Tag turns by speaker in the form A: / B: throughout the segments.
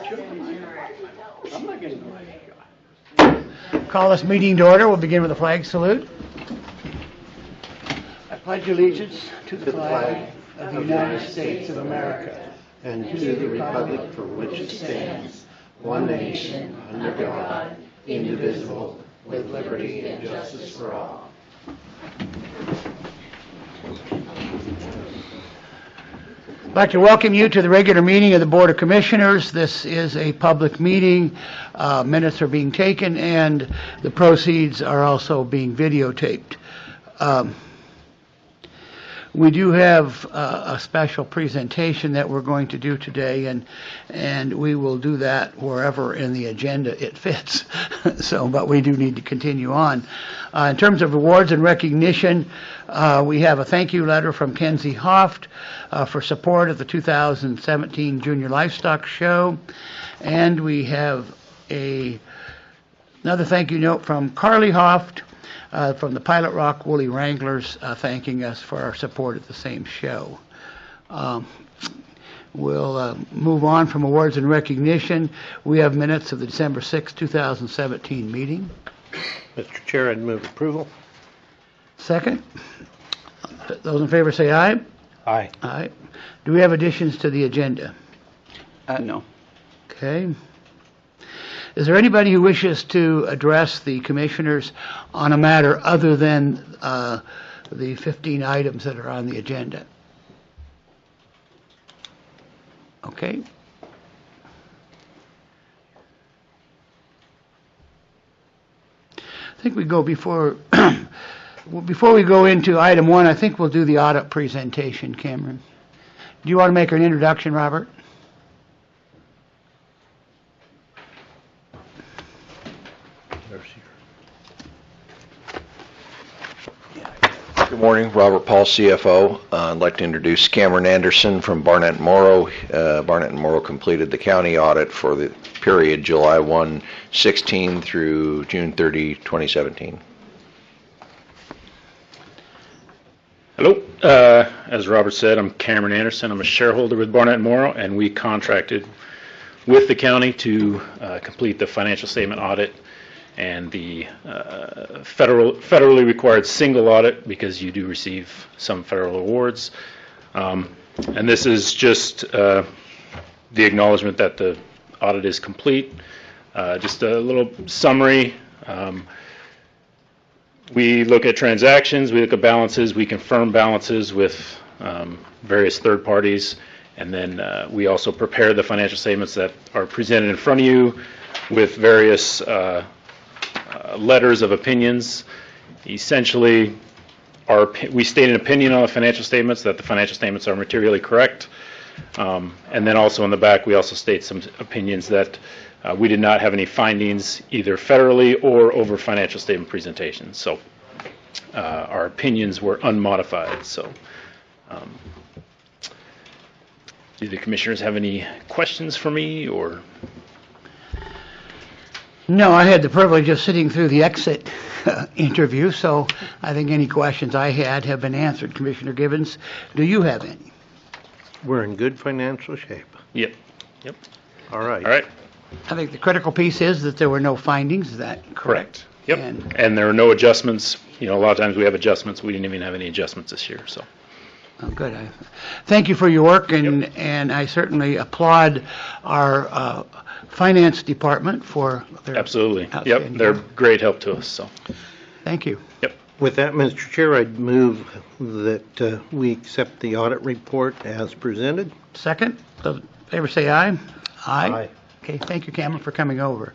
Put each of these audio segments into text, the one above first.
A: I'm not getting the Call this meeting to order. We'll begin with a flag salute. I pledge allegiance to the flag of the United States of America
B: and to the republic for which it stands, one nation, under God, indivisible, with liberty and justice for all.
A: I'd like to welcome you to the regular meeting of the Board of Commissioners. This is a public meeting. Minutes are being taken, and the proceeds are also being videotaped. We do have a special presentation that we're going to do today, and we will do that wherever in the agenda it fits. But we do need to continue on. In terms of awards and recognition, we have a thank you letter from Kenzie Hoft for support of the 2017 Junior Livestock Show, and we have another thank you note from Carly Hoft from the Pilot Rock Woolly Wranglers, thanking us for our support at the same show. We'll move on from awards and recognition. We have minutes of the December 6, 2017 meeting.
B: Mr. Chair, I'd move approval.
A: Second. Those in favor say aye.
B: Aye.
A: Aye. Do we have additions to the agenda?
C: No.
A: Okay. Is there anybody who wishes to address the commissioners on a matter other than the 15 items that are on the agenda? Okay. I think we go before we go into item 1, I think we'll do the audit presentation, Cameron. Do you want to make an introduction, Robert?
D: Good morning, Robert Paul, CFO. I'd like to introduce Cameron Anderson from Barnett & Morrow. Barnett & Morrow completed the county audit for the period July 1, 16 through June 30, 2017.
C: Hello. As Robert said, I'm Cameron Anderson. I'm a shareholder with Barnett & Morrow, and we contracted with the county to complete the financial statement audit and the federally required single audit, because you do receive some federal awards. And this is just the acknowledgement that the audit is complete. Just a little summary. We look at transactions, we look at balances, we confirm balances with various third parties, and then we also prepare the financial statements that are presented in front of you with various letters of opinions. Essentially, we state an opinion on the financial statements, that the financial statements are materially correct. And then also in the back, we also state some opinions that we did not have any findings either federally or over financial statement presentations. So our opinions were unmodified. So do the commissioners have any questions for me, or?
A: No, I had the privilege of sitting through the exit interview, so I think any questions I had have been answered. Commissioner Gibbons, do you have any?
B: We're in good financial shape.
C: Yep.
B: All right.
C: All right.
A: I think the critical piece is that there were no findings. Is that correct?
C: Yep. And there are no adjustments. You know, a lot of times we have adjustments. We didn't even have any adjustments this year. So.
A: Oh, good. Thank you for your work, and I certainly applaud our finance department for their
C: Absolutely. Yep. They're great help to us. So.
A: Thank you.
C: Yep.
B: With that, Mr. Chair, I'd move that we accept the audit report as presented.
A: Second. Those in favor say aye. Aye. Okay, thank you, Cameron, for coming over.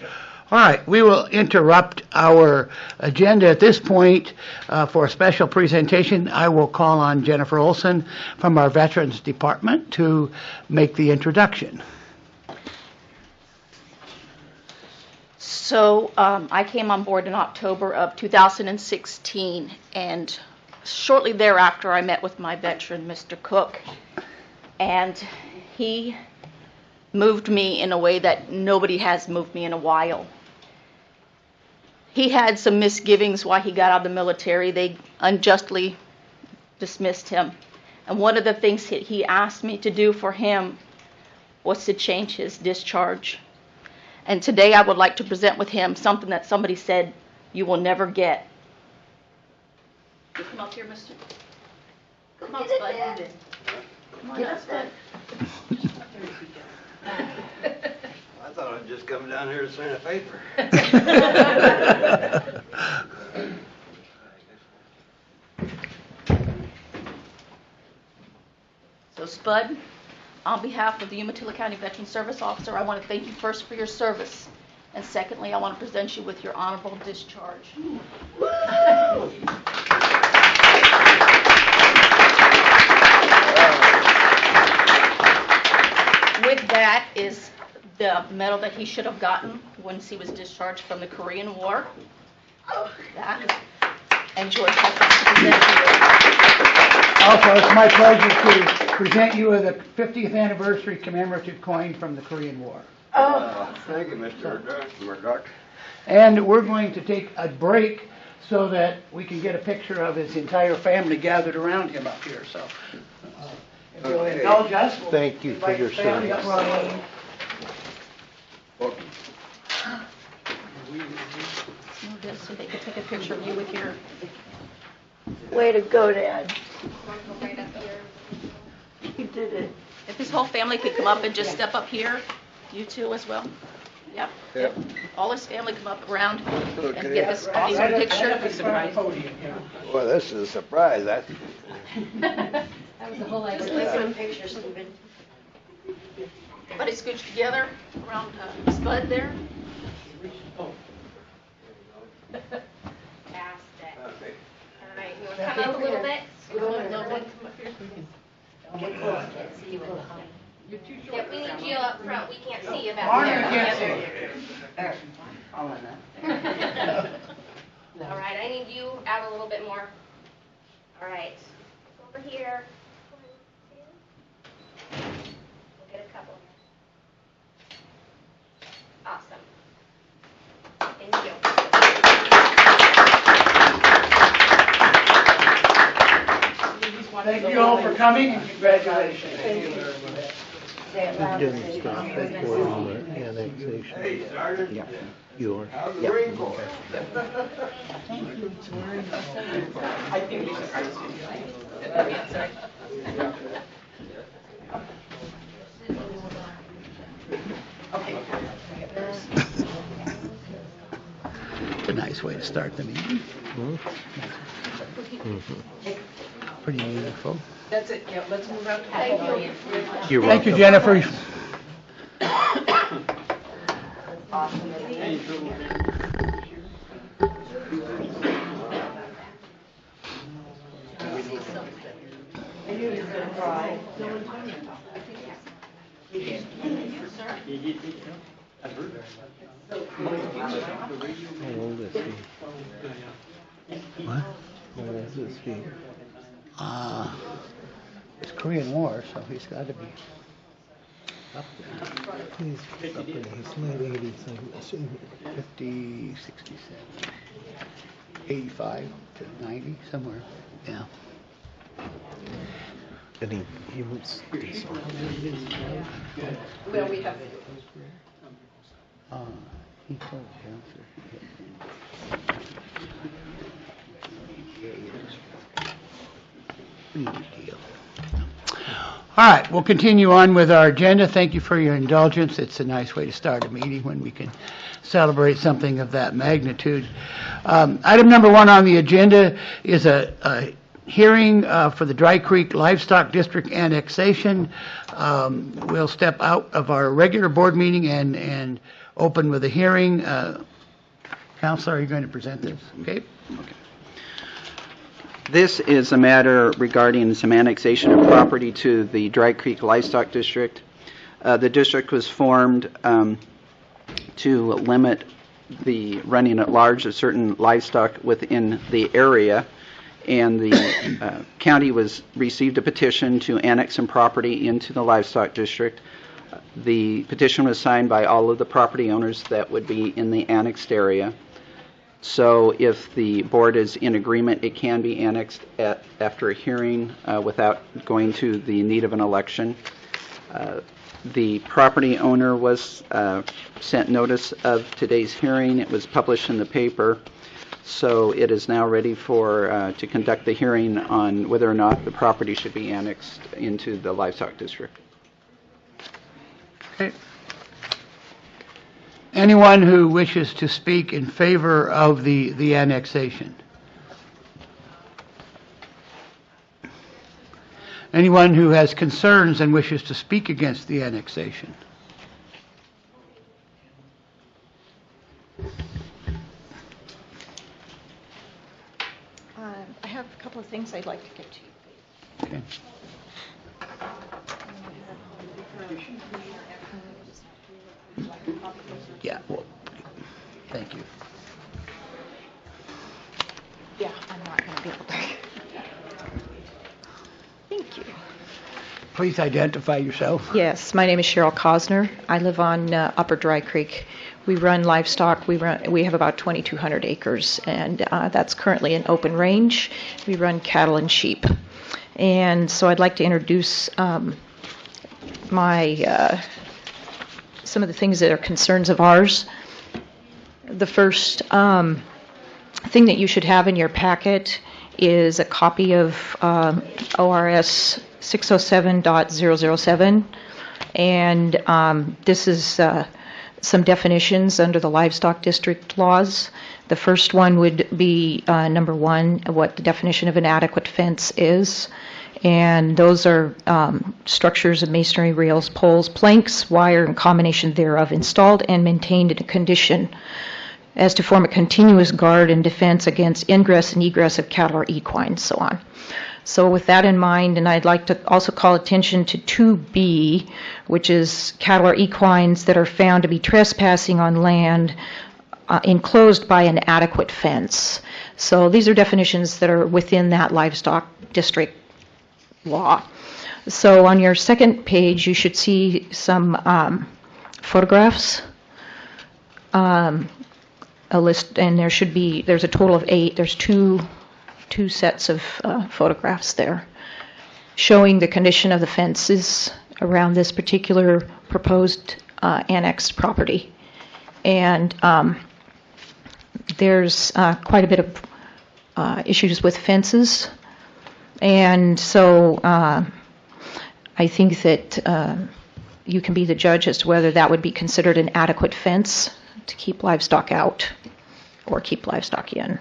A: All right, we will interrupt our agenda at this point for a special presentation. I will call on Jennifer Olson from our Veterans Department to make the introduction.
E: So I came on board in October of 2016, and shortly thereafter I met with my veteran, Mr. Cook, and he moved me in a way that nobody has moved me in a while. He had some misgivings why he got out of the military. They unjustly dismissed him. And one of the things he asked me to do for him was to change his discharge. And today I would like to present with him something that somebody said you will never get. You come up here, mister. Come on, Spud. Come on up, Spud.
B: I thought I'd just come down here to sign a paper.
E: So Spud, on behalf of the Umatilla County Veteran Service Officer, I want to thank you first for your service. And secondly, I want to present you with your honorable discharge. With that is the medal that he should have gotten once he was discharged from the Korean War. That. And George, I want to present to you.
A: Also, it's my pleasure to present you with a 50th anniversary commemorative coin from the Korean War.
B: Thank you, Mr. Murdoch.
A: And we're going to take a break so that we can get a picture of his entire family gathered around him up here. So, if you'll indulge us, we'll
B: Thank you for
A: invite
B: your
A: the family up
B: service.
A: front.
E: Move this so they can take a picture of you with your.
F: Way to go, Dad.
E: Right up here.
F: You did it.
E: If his whole family could come up and just step up here, you two as well. Yep.
B: Yep.
E: All his family come up around and
B: Okay.
E: get this awesome
A: Right
E: picture.
A: up at the front of the podium, yeah.
B: Well, this is a surprise.
F: That was the whole idea. Let's some pictures, Stephen.
E: Everybody scooch together around Spud there.
G: Fantastic. All right, you want to come up a little bit?
E: Scoot a little bit.
F: Get close, can't see you in the home.
G: Yep, we need you up front. We can't see you back
A: Martin,
G: there.
A: can't
G: Yep.
A: see. All right, now.
G: All right, I need you out a little bit more. All right, over here. 1, 2. We'll get a couple. Awesome. Thank you.
A: Thank you all for coming and congratulations.
F: Say it loud.
B: Annexation. Yeah. Yours. How's the Marine Corps?
A: It's a nice way to start the meeting. Pretty meaningful.
F: That's it, yeah, let's move out to the podium.
A: Thank you, Jennifer.
F: I knew you were gonna cry.
B: How old is he?
A: What?
B: How old is he?
A: It's Korean War, so he's got to be up there.
B: He's up in his late 80s, I'm assuming.
A: 50, 67, 85 to 90, somewhere. Yeah.
B: And he was
F: Well, we have.
A: He told cancer. Big deal. All right, we'll continue on with our agenda. Thank you for your indulgence. It's a nice way to start a meeting when we can celebrate something of that magnitude. Item number 1 on the agenda is a hearing for the Dry Creek Livestock District annexation. We'll step out of our regular board meeting and open with a hearing. Counselor, are you going to present this? Okay.
H: This is a matter regarding some annexation of property to the Dry Creek Livestock District. The district was formed to limit the running at large of certain livestock within the area, and the county received a petition to annex some property into the livestock district. The petition was signed by all of the property owners that would be in the annexed area. So if the board is in agreement, it can be annexed after a hearing without going to the need of an election. The property owner was sent notice of today's hearing. It was published in the paper, so it is now ready for to conduct the hearing on whether or not the property should be annexed into the livestock district.
A: Okay. Anyone who wishes to speak in favor of the annexation? Anyone who has concerns and wishes to speak against the annexation?
E: I have a couple of things I'd like to get to you.
A: Okay. Yeah, well, thank you.
E: Yeah, I'm not going to be able to. Thank you.
A: Please identify yourself.
I: Yes, my name is Cheryl Cosner. I live on Upper Dry Creek. We run livestock. We have about 2,200 acres, and that's currently an open range. We run cattle and sheep. And so I'd like to introduce some of the things that are concerns of ours. The first thing that you should have in your packet is a copy of ORS 607.007, and this is some definitions under the livestock district laws. The first one would be number 1, what the definition of an adequate fence is. And those are structures of masonry, rails, poles, planks, wire, and combination thereof installed and maintained in a condition as to form a continuous guard and defense against ingress and egress of cattle or equine, so on. So with that in mind, and I'd like to also call attention to 2B, which is cattle or equines that are found to be trespassing on land enclosed by an adequate fence. So these are definitions that are within that livestock district law. So on your second page, you should see some photographs, a list, and there's a total of 8. There's two sets of photographs there showing the condition of the fences around this particular proposed annexed property. And there's quite a bit of issues with fences. And so I think that you can be the judge as to whether that would be considered an adequate fence to keep livestock out or keep livestock in.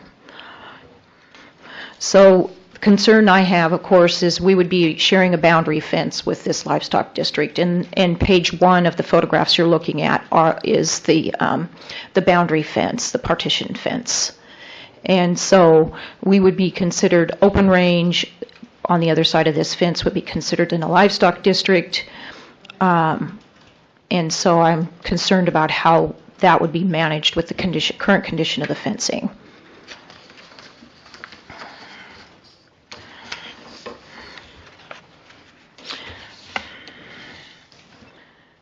I: So the concern I have, of course, is we would be sharing a boundary fence with this livestock district. And page 1 of the photographs you're looking at is the boundary fence, the partition fence. And so we would be considered open range. On the other side of this fence would be considered in a livestock district. And so I'm concerned about how that would be managed with the current condition of the fencing.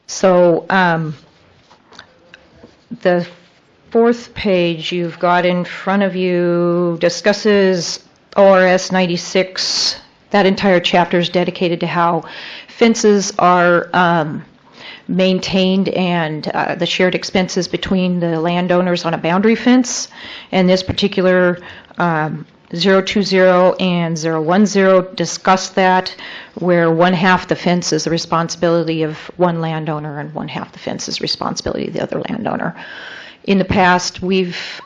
I: So the 4th page you've got in front of you discusses ORS 96. That entire chapter is dedicated to how fences are maintained and the shared expenses between the landowners on a boundary fence. And this particular 020 and 010 discuss that, where one half the fence is the responsibility of one landowner and one half the fence is responsibility of the other landowner. In the past, we've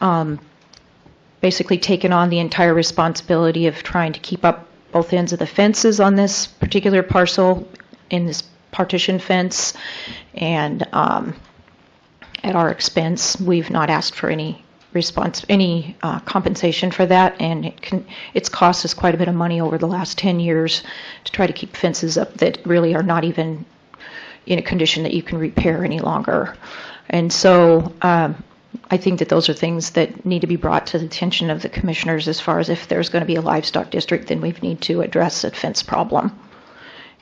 I: basically taken on the entire responsibility of trying to keep up both ends of the fences on this particular parcel in this partition fence, and at our expense. We've not asked for any compensation for that, and it's cost us quite a bit of money over the last 10 years to try to keep fences up that really are not even in a condition that you can repair any longer. And so I think that those are things that need to be brought to the attention of the commissioners as far as if there's going to be a livestock district, then we need to address a fence problem.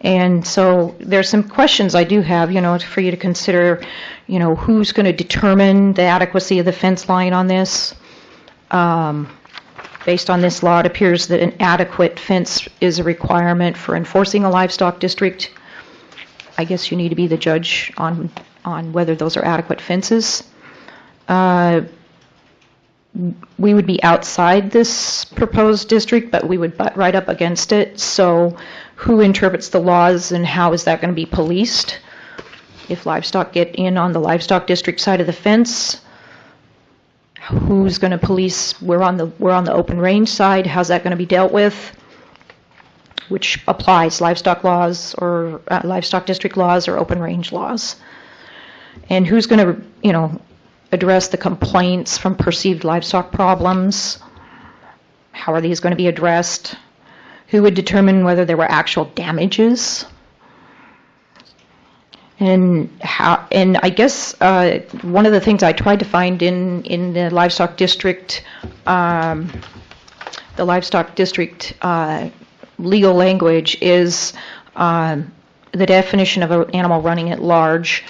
I: And so there's some questions I do have, for you to consider, who's going to determine the adequacy of the fence line on this. Based on this law, it appears that an adequate fence is a requirement for enforcing a livestock district. I guess you need to be the judge on whether those are adequate fences. We would be outside this proposed district, but we would butt right up against it. So who interprets the laws and how is that going to be policed? If livestock get in on the livestock district side of the fence, who's going to police? We're on the open range side. How's that going to be dealt with? Which applies, livestock laws or livestock district laws or open range laws? And who's going to, address the complaints from perceived livestock problems? How are these going to be addressed? Who would determine whether there were actual damages? And I guess one of the things I tried to find in the livestock district, legal language is the definition of an animal running at large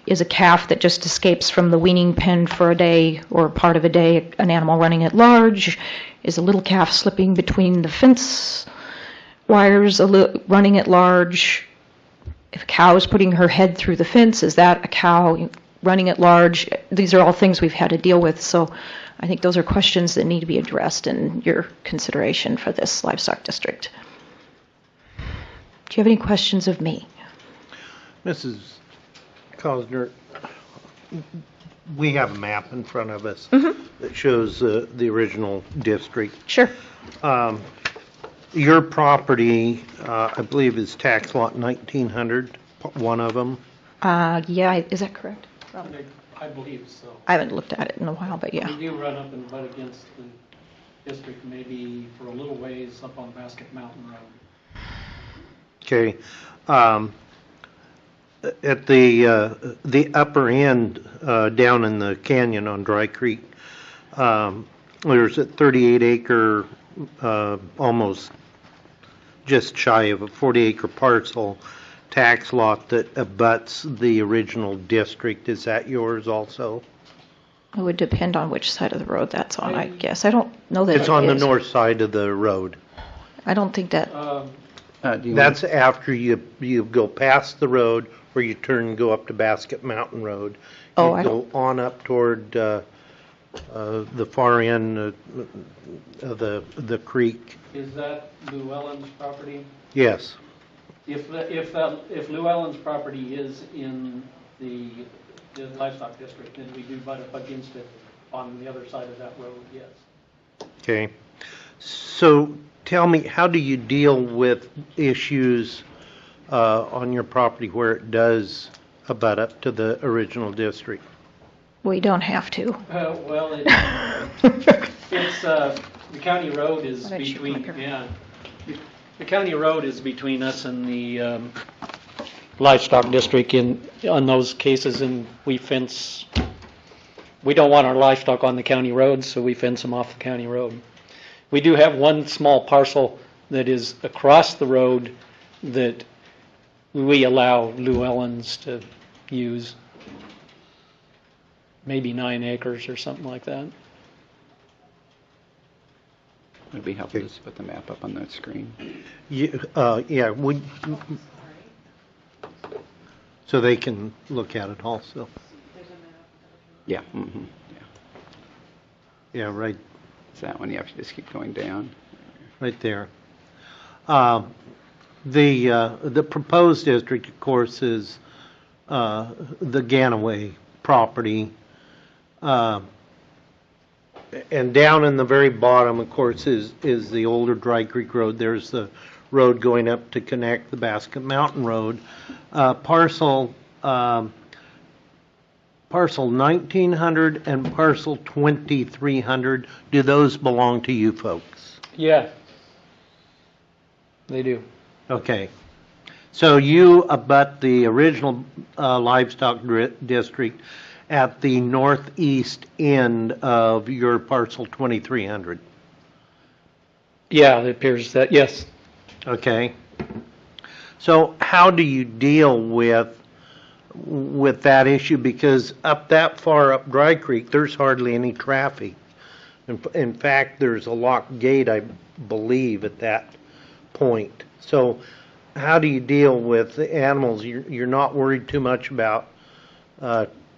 I: is a calf that just escapes from the weaning pen for a day or part of a day. An animal running at large is a little calf slipping between the fence wires, running at large. If a cow is putting her head through the fence, is that a cow running at large? These are all things we've had to deal with, so I think those are questions that need to be addressed in your consideration for this livestock district. Do you have any questions of me?
B: Mrs. Cosner, we have a map in front of us that shows the original district.
I: Sure.
B: Your property, I believe, is tax lot 1900, one of them.
I: Yeah, is that correct?
J: I believe so.
I: I haven't looked at it in a while, but yeah.
J: We do run up and butt against the district maybe for a little ways up on Basket Mountain Road.
B: Okay. At the upper end, down in the canyon on Dry Creek, there's a 38-acre, almost just shy of a 40-acre parcel tax lot that abuts the original district. Is that yours also?
I: It would depend on which side of the road that's on, I guess. I don't know that
B: It's on the north side of the road.
I: I don't think that.
B: That's after you go past the road where you turn and go up to Basket Mountain Road.
I: Oh,
B: You go on up toward the far end of the creek.
J: Is that Llewellyn's property?
B: Yes.
J: If Llewellyn's property is in the livestock district, then we do butt up against it on the other side of that road, yes.
B: Okay. So tell me, how do you deal with issues on your property where it does abut up to the original district?
I: We don't have to.
J: Well, it's the county road is between, the county road is between us and the livestock district on those cases, and we fence. We don't want our livestock on the county road, so we fence them off the county road. We do have one small parcel that is across the road that we allow Llewellyn's to use. Maybe 9 acres or something like that.
H: Would it be helpful to put the map up on that screen?
B: Yeah. So they can look at it also.
H: Yeah. Mm-hmm. Yeah.
B: Yeah, right.
H: It's that one. You have to just keep going down.
B: Right there. The proposed district, of course, is the Ganaway property. And down in the very bottom, of course, is the older Dry Creek Road. There's the road going up to connect the Basket Mountain Road. Parcel 1900 and parcel 2300, do those belong to you folks?
J: Yeah, they do.
B: Okay. So you abut the original livestock district at the northeast end of your parcel 2300.
J: Yeah, it appears that, yes.
B: Okay. So how do you deal with that issue? Because up that far up Dry Creek, there's hardly any traffic. In fact, there's a locked gate, I believe, at that point. So how do you deal with the animals? You're not worried too much about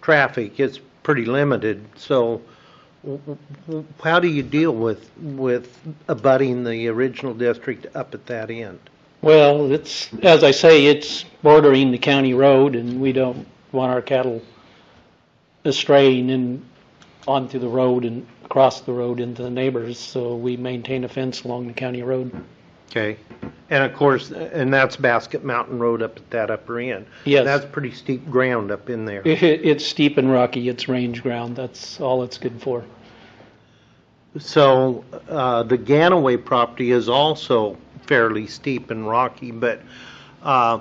B: traffic. It's pretty limited. So how do you deal with abutting the original district up at that end?
J: Well, it's, as I say, it's bordering the county road, and we don't want our cattle straying in onto the road and across the road into the neighbors, so we maintain a fence along the county road.
B: Okay. And of course, and that's Basket Mountain Road up at that upper end.
J: Yes.
B: That's pretty steep ground up in there.
J: It's steep and rocky, it's range ground, that's all it's good for.
B: So the Ganaway property is also fairly steep and rocky, but I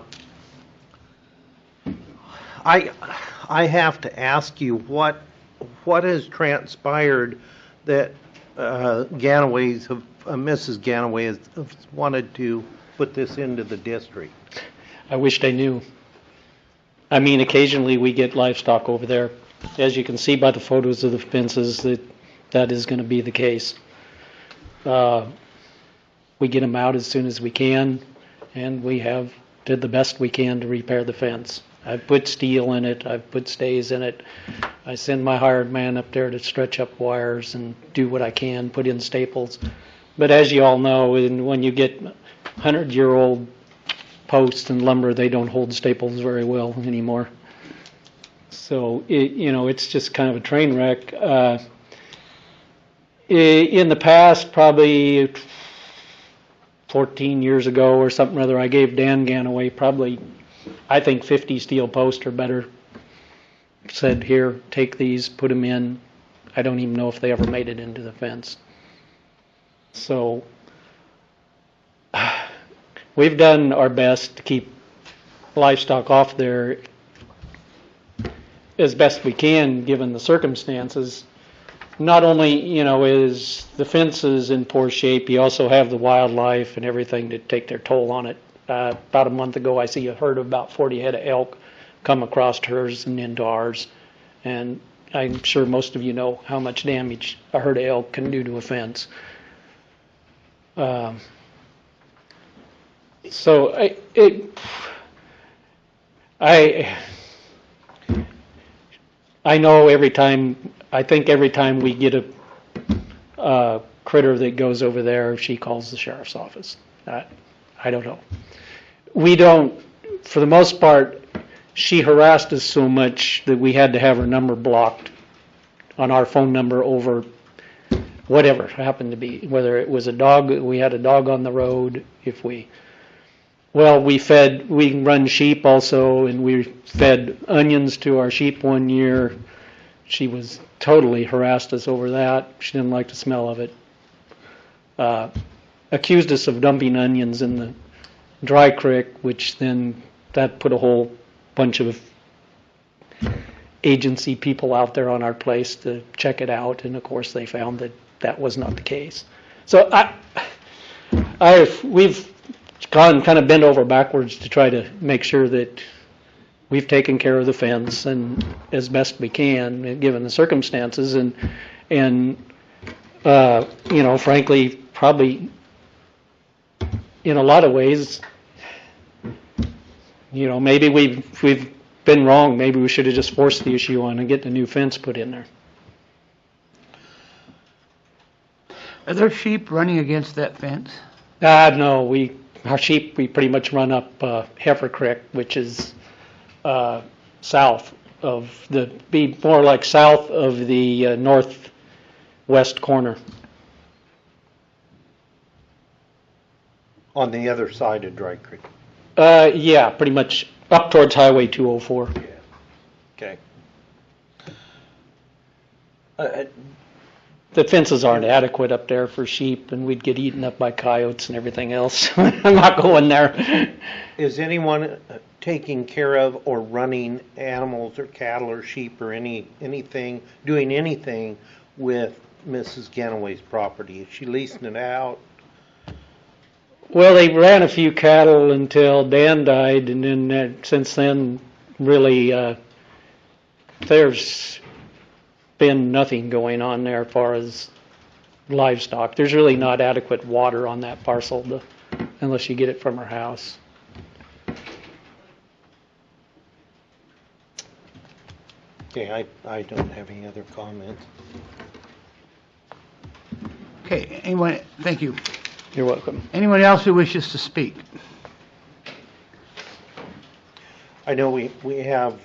B: have to ask you what has transpired that Ganaways have Mrs. Ganaway has wanted to put this into the district.
J: I wished I knew. I mean, occasionally we get livestock over there. As you can see by the photos of the fences, that is going to be the case. We get them out as soon as we can, and we have did the best we can to repair the fence. I've put steel in it, I've put stays in it. I send my hired man up there to stretch up wires and do what I can, put in staples. But as you all know, when you get 100-year-old posts and lumber, they don't hold staples very well anymore. So, it's just kind of a train wreck. In the past, probably 14 years ago or something or other, I gave Dan Ganaway probably, I think, 50 steel posts or better. Said, here, take these, put them in. I don't even know if they ever made it into the fence. So we've done our best to keep livestock off there as best we can given the circumstances. Not only, is the fences in poor shape, you also have the wildlife and everything to take their toll on it. About a month ago, I see a herd of about 40 head of elk come across hers and into ours. And I'm sure most of you know how much damage a herd of elk can do to a fence. So I know every time we get a critter that goes over there, she calls the sheriff's office. I don't know. We don't, for the most part, she harassed us so much that we had to have her number blocked on our phone number over whatever happened to be, whether it was a dog, we had a dog on the road, we run sheep also, and we fed onions to our sheep one year. She was totally harassed us over that. She didn't like the smell of it. Accused us of dumping onions in the dry creek, which then that put a whole bunch of agency people out there on our place to check it out, and of course they found that was not the case. So we've gone kind of bent over backwards to try to make sure that we've taken care of the fence and as best we can given the circumstances, and frankly, probably in a lot of ways, maybe we've been wrong. Maybe we should have just forced the issue on and get the new fence put in there.
A: Are there sheep running against that fence?
J: No, our sheep, we pretty much run up Heifer Creek, which is south of be more like south of the northwest corner.
B: On the other side of Dry Creek.
J: Yeah, pretty much up towards Highway 204.
B: Yeah. Okay.
J: The fences aren't adequate up there for sheep, and we'd get eaten up by coyotes and everything else. I'm not going there.
B: Is anyone taking care of or running animals or cattle or sheep or anything, doing anything with Mrs. Ganaway's property? Is she leasing it out?
J: Well, they ran a few cattle until Dan died, and then since then, really, there's been nothing going on there as far as livestock. There's really not adequate water on that parcel unless you get it from her house.
B: Okay, I don't have any other comments.
A: Okay, anyone, thank you.
J: You're welcome.
A: Anyone else who wishes to speak?
B: I know we have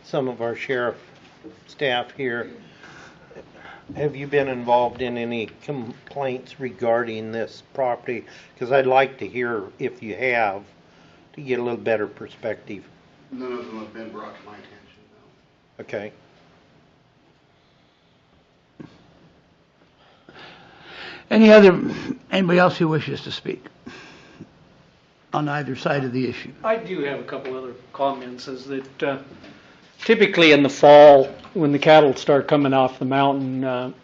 B: some of our sheriff staff here. Have you been involved in any complaints regarding this property? Because I'd like to hear, if you have, to get a little better perspective.
K: None of them have been brought to my attention, no.
B: Okay.
A: Anybody else who wishes to speak on either side of the issue?
J: I do have a couple other comments, is that typically in the fall, when the cattle start coming off the mountain,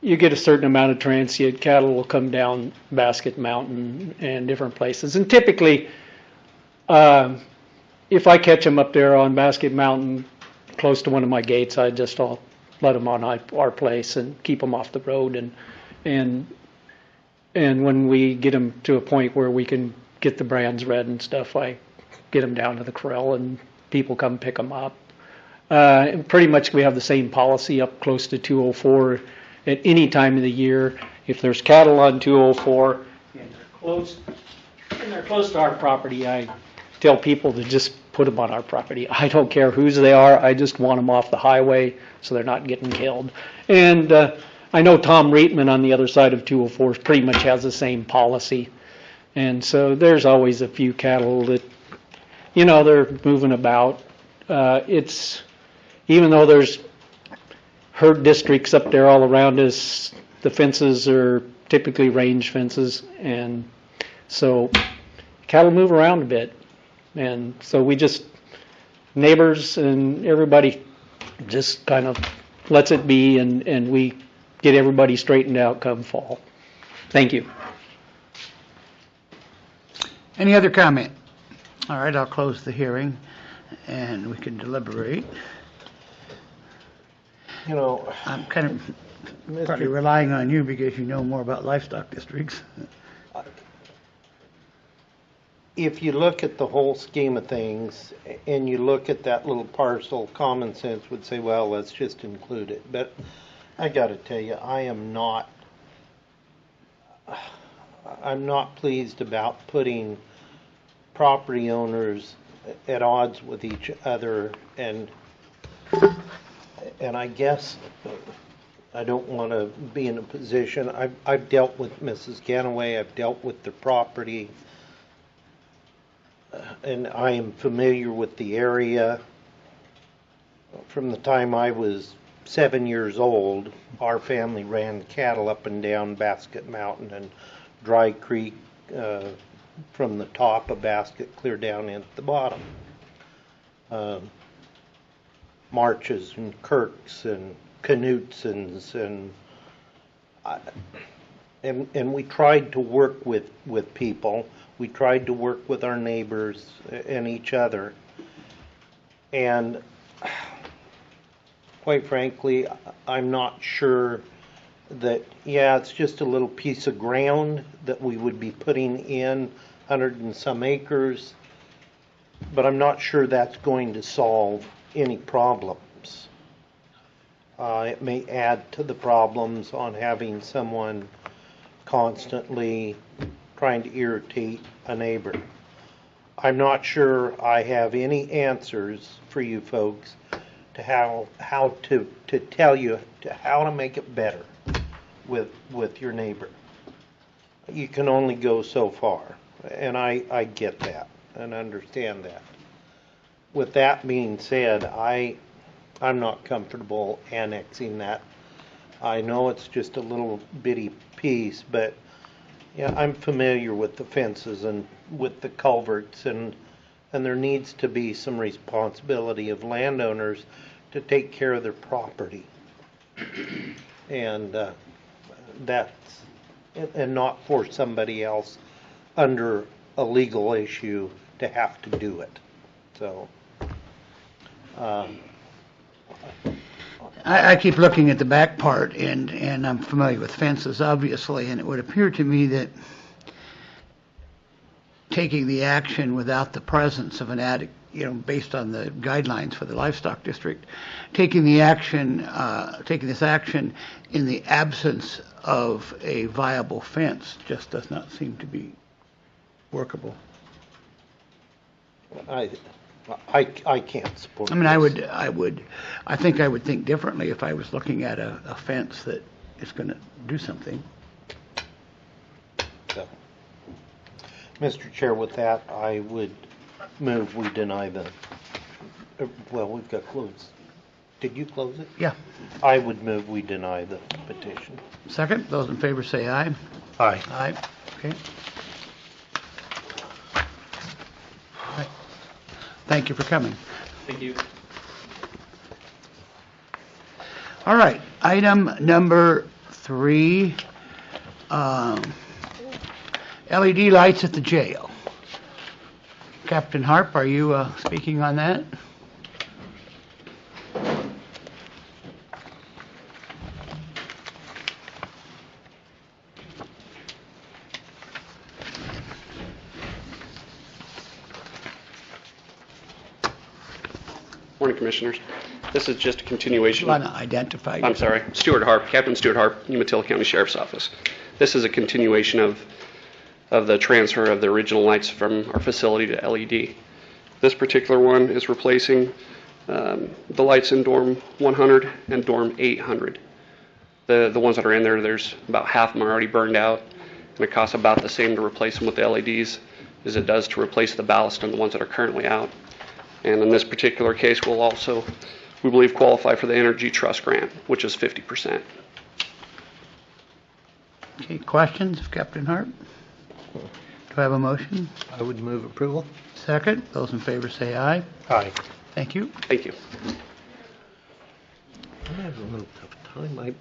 J: you get a certain amount of transient cattle will come down Basket Mountain and different places. And typically, if I catch them up there on Basket Mountain, close to one of my gates, I'll let them on our place and keep them off the road. And when we get them to a point where we can get the brands read and stuff, I get them down to the corral and people come pick them up. And pretty much we have the same policy up close to 204 at any time of the year. If there's cattle on 204 and they're close to our property, I tell people to just put them on our property. I don't care whose they are. I just want them off the highway so they're not getting killed. And I know Tom Reitman on the other side of 204 pretty much has the same policy. And so there's always a few cattle that, they're moving about. Even though there's herd districts up there all around us, the fences are typically range fences. And so cattle move around a bit. And so neighbors and everybody just kind of lets it be, and we get everybody straightened out come fall. Thank you.
A: Any other comment? All right, I'll close the hearing and we can deliberate. I'm kind of probably relying on you because you know more about livestock districts.
B: If you look at the whole scheme of things and you look at that little parcel, common sense would say, well, let's just include it. But I got to tell you, I'm not pleased about putting property owners at odds with each other, and I guess I don't want to be in a position. I've dealt with Mrs. Ganaway. I've dealt with the property. And I am familiar with the area. From the time I was 7 years old, our family ran cattle up and down Basket Mountain and Dry Creek, from the top of Basket clear down into the bottom. Marches and Kirks and Knutsons and we tried to work with people. We tried to work with our neighbors and each other. And quite frankly, I'm not sure that, it's just a little piece of ground that we would be putting in 100 and some acres, but I'm not sure that's going to solve any problems. It may add to the problems on having someone constantly trying to irritate a neighbor. I'm not sure I have any answers for you folks to how to tell you how to make it better with your neighbor. You can only go so far, and I get that and understand that. With that being said, I'm not comfortable annexing that. I know it's just a little bitty piece, but I'm familiar with the fences and with the culverts, and there needs to be some responsibility of landowners to take care of their property. And and not force somebody else under a legal issue to have to do it. So
A: I keep looking at the back part, and I'm familiar with fences, obviously, and it would appear to me that taking the action without the presence of an based on the guidelines for the livestock district, taking this action in the absence of a viable fence just does not seem to be workable.
B: I can't support
A: I mean,
B: this.
A: I think I would think differently if I was looking at a fence that is going to do something.
B: So, Mr. Chair, with that, I would move we deny well, we've got closed. Did you close it?
A: Yeah.
B: I would move we deny the petition.
A: Second, those in favor say aye.
B: Aye.
A: Aye. Okay. All right. Thank you for coming.
J: Thank you.
A: All right, item number 3, LED lights at the jail. Captain Harp, are you speaking on that?
L: Morning, Commissioners. This is just a continuation.
A: Want to identify?
L: I'm sorry, Stuart Harp, Captain Stuart Harp, Umatilla County Sheriff's Office. This is a continuation of the transfer of the original lights from our facility to LED. This particular one is replacing the lights in dorm 100 and dorm 800. The ones that are in there, there's about half of them are already burned out, and it costs about the same to replace them with the LEDs as it does to replace the ballast on the ones that are currently out. And in this particular case, we'll also, we believe, qualify for the Energy Trust Grant, which is 50%.
A: Okay, questions of Captain Harp? Do I have a motion?
B: I would move approval.
A: Second, those in favor say aye.
B: Aye.
A: Thank you.
L: Thank you.
B: I'm having a little tough time. I'm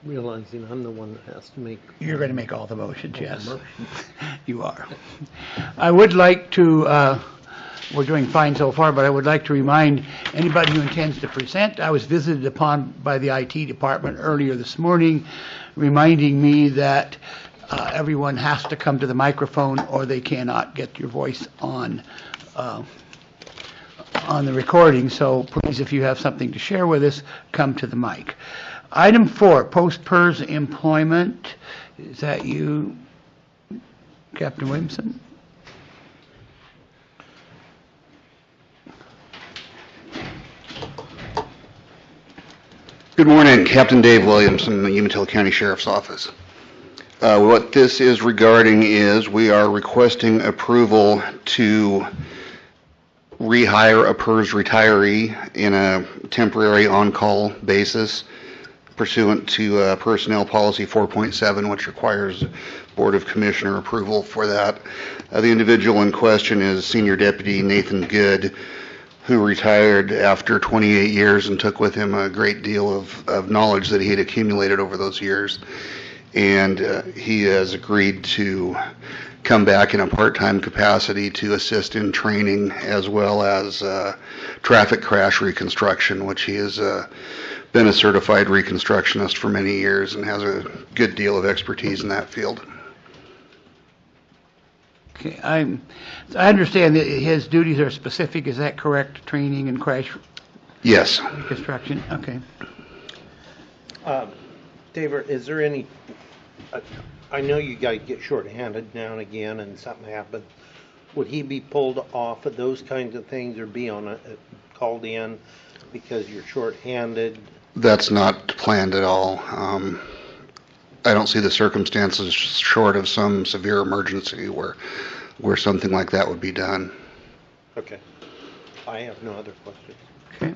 B: realizing I'm the one that has to make.
A: You're going to make all the motions, yes.
B: motions.
A: You are. I would like to, we're doing fine so far, but I would like to remind anybody who intends to present, I was visited upon by the IT department earlier this morning, reminding me that everyone has to come to the microphone or they cannot get your voice on the recording. So please, if you have something to share with us, come to the mic. Item 4, post-PERS employment. Is that you, Captain Williamson?
K: Good morning, Captain Dave Williamson, the Umatilla County Sheriff's Office. What this is regarding is we are requesting approval to rehire a PERS retiree in a temporary on-call basis pursuant to Personnel Policy 4.7, which requires Board of Commissioner approval for that. The individual in question is Senior Deputy Nathan Good, who retired after 28 years and took with him a great deal of knowledge that he had accumulated over those years. And he has agreed to come back in a part-time capacity to assist in training as well as traffic crash reconstruction, which he has been a certified reconstructionist for many years and has a good deal of expertise in that field.
A: Okay, I understand that his duties are specific, is that correct? Training and crash
K: Yes.
A: reconstruction? Okay.
B: David, is there any, I know you guys get shorthanded now and again and something happens. Would he be pulled off of those kinds of things or be called in because you're shorthanded?
K: That's not planned at all. I don't see the circumstances short of some severe emergency where something like that would be done.
B: Okay. I have no other questions.
A: Okay.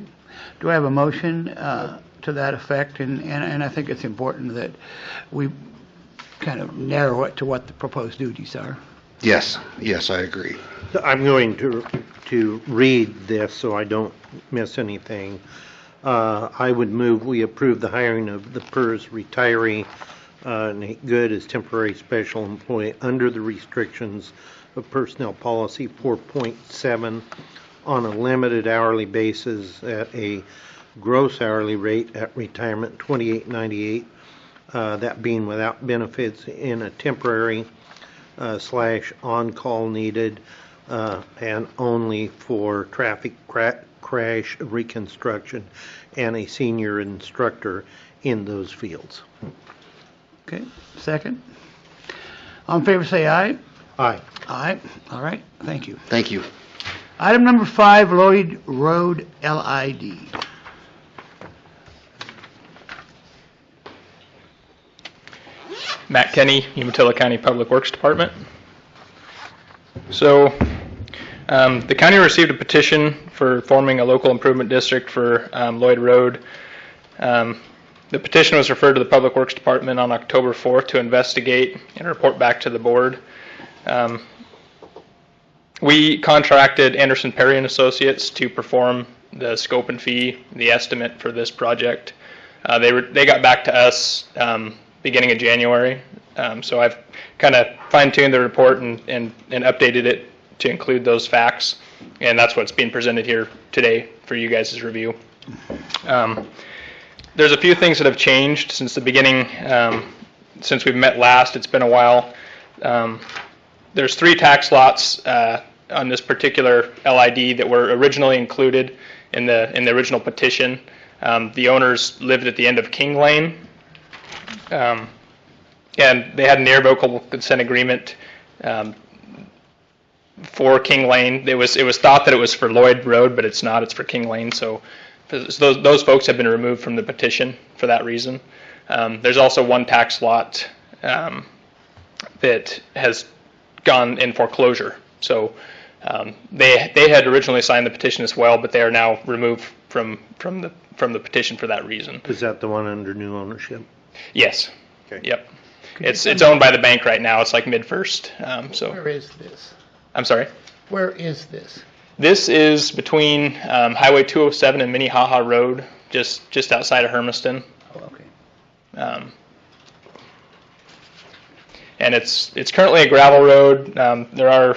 A: Do I have a motion to that effect? And I think it's important that we kind of narrow it to what the proposed duties are.
K: Yes, I agree.
B: I'm going to read this so I don't miss anything. I would move we approve the hiring of the PERS retiree, Nate Good, as temporary special employee under the restrictions of Personnel Policy 4.7 on a limited hourly basis at a gross hourly rate at retirement $28.98, that being without benefits in a temporary / on-call needed and only for traffic crash reconstruction and a senior instructor in those fields.
A: Okay, second. All in favor, say aye.
B: Aye.
A: Aye. All right, thank you.
K: Thank you.
A: Item number 5, Lloyd Road LID.
M: Matt Kenny, Umatilla County Public Works Department. So, the county received a petition for forming a local improvement district for Lloyd Road. The petition was referred to the Public Works Department on October 4th to investigate and report back to the board. We contracted Anderson Perry and Associates to perform the scope and fee, the estimate for this project. They got back to us beginning of January, so I've kind of fine-tuned the report and updated it to include those facts, and that's what's being presented here today for you guys' review. There's a few things that have changed since the beginning, since we've met last. It's been a while. There's 3 tax lots on this particular LID that were originally included in the original petition. The owners lived at the end of King Lane, and they had an irrevocable consent agreement for King Lane. It was thought that it was for Lloyd Road, but it's not. It's for King Lane. So those folks have been removed from the petition for that reason. There's also 1 tax lot that has gone in foreclosure. So they had originally signed the petition as well, but they are now removed from the petition for that reason.
B: Is that the one under new ownership?
M: Yes.
B: Okay.
M: Yep. It's owned by the bank right now. It's like mid-first.
A: Where is this?
M: I'm sorry?
A: Where is this?
M: This is between Highway 207 and Minnehaha Road, just outside of Hermiston.
A: Oh, okay.
M: And it's currently a gravel road. There are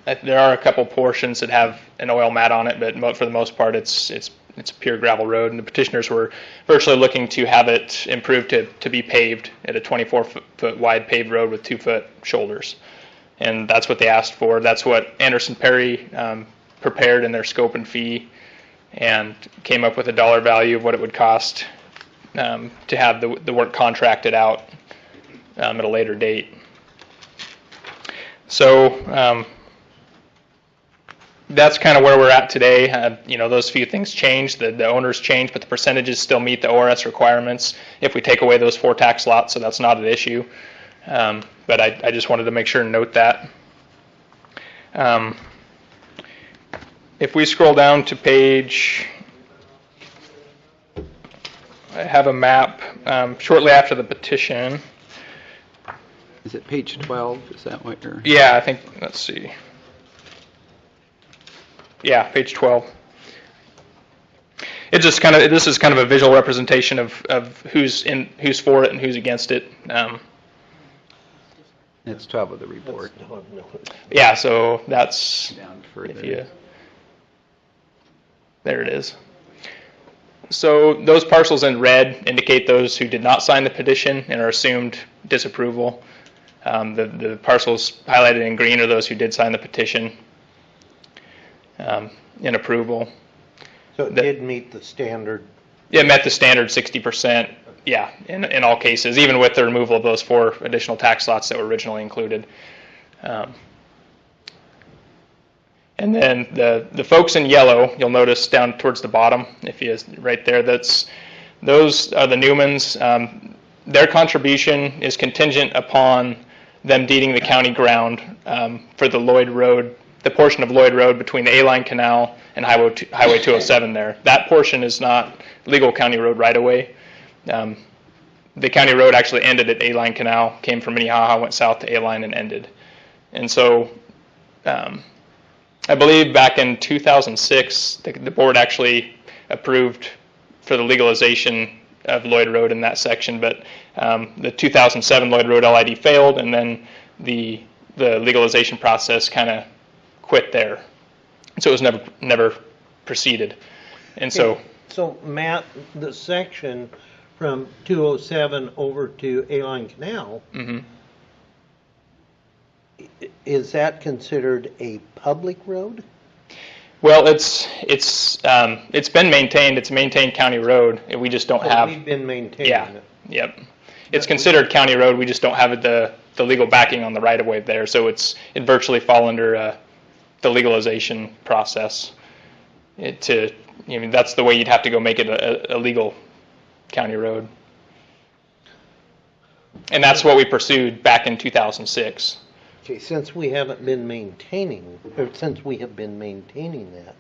M: a couple portions that have an oil mat on it, but for the most part, it's a pure gravel road. And the petitioners were virtually looking to have it improved to be paved at a 24-foot wide paved road with 2-foot shoulders. And that's what they asked for. That's what Anderson Perry prepared in their scope and fee, and came up with a dollar value of what it would cost to have the work contracted out at a later date. So that's kind of where we're at today. Those few things changed. The owners changed, but the percentages still meet the ORS requirements if we take away those 4 tax lots, so that's not an issue. But I just wanted to make sure and note that. If we scroll down to page, I have a map shortly after the petition.
H: Is it page 12? Is that what you're...
M: Yeah, I think, let's see. Yeah, page 12. It's just this is kind of a visual representation of who's for it and who's against it.
H: It's 12 of the report.
M: Yeah, so that's
H: Down further.
M: There it is. So those parcels in red indicate those who did not sign the petition and are assumed disapproval. The parcels highlighted in green are those who did sign the petition in approval.
B: So it did meet the standard?
M: It met the standard 60%, yeah, in all cases, even with the removal of those 4 additional tax lots that were originally included. And then the folks in yellow, you'll notice down towards the bottom, right there, those are the Newmans. Their contribution is contingent upon them deeding the county ground for the Lloyd Road, the portion of Lloyd Road between the A-Line Canal and Highway 207 there. That portion is not legal county road right away. The county road actually ended at A-Line Canal, came from Minnehaha, went south to A-Line and ended. And so I believe back in 2006, the board actually approved for the legalization of Lloyd Road in that section, but the 2007 Lloyd Road LID failed, and then the legalization process kind of quit there. So it was never proceeded. And so
B: Matt, the section from 207 over to A-Line Canal, is that considered a public road?
M: Well, it's been maintained. It's a maintained county road. We just don't have.
B: We've been maintaining
M: Yeah.
B: it.
M: Yep. It's considered county road. We just don't have the legal backing on the right of way there. So it virtually fall under the legalization process. That's the way you'd have to go make it a legal county road. And that's what we pursued back in 2006.
B: Okay, since we have been maintaining that,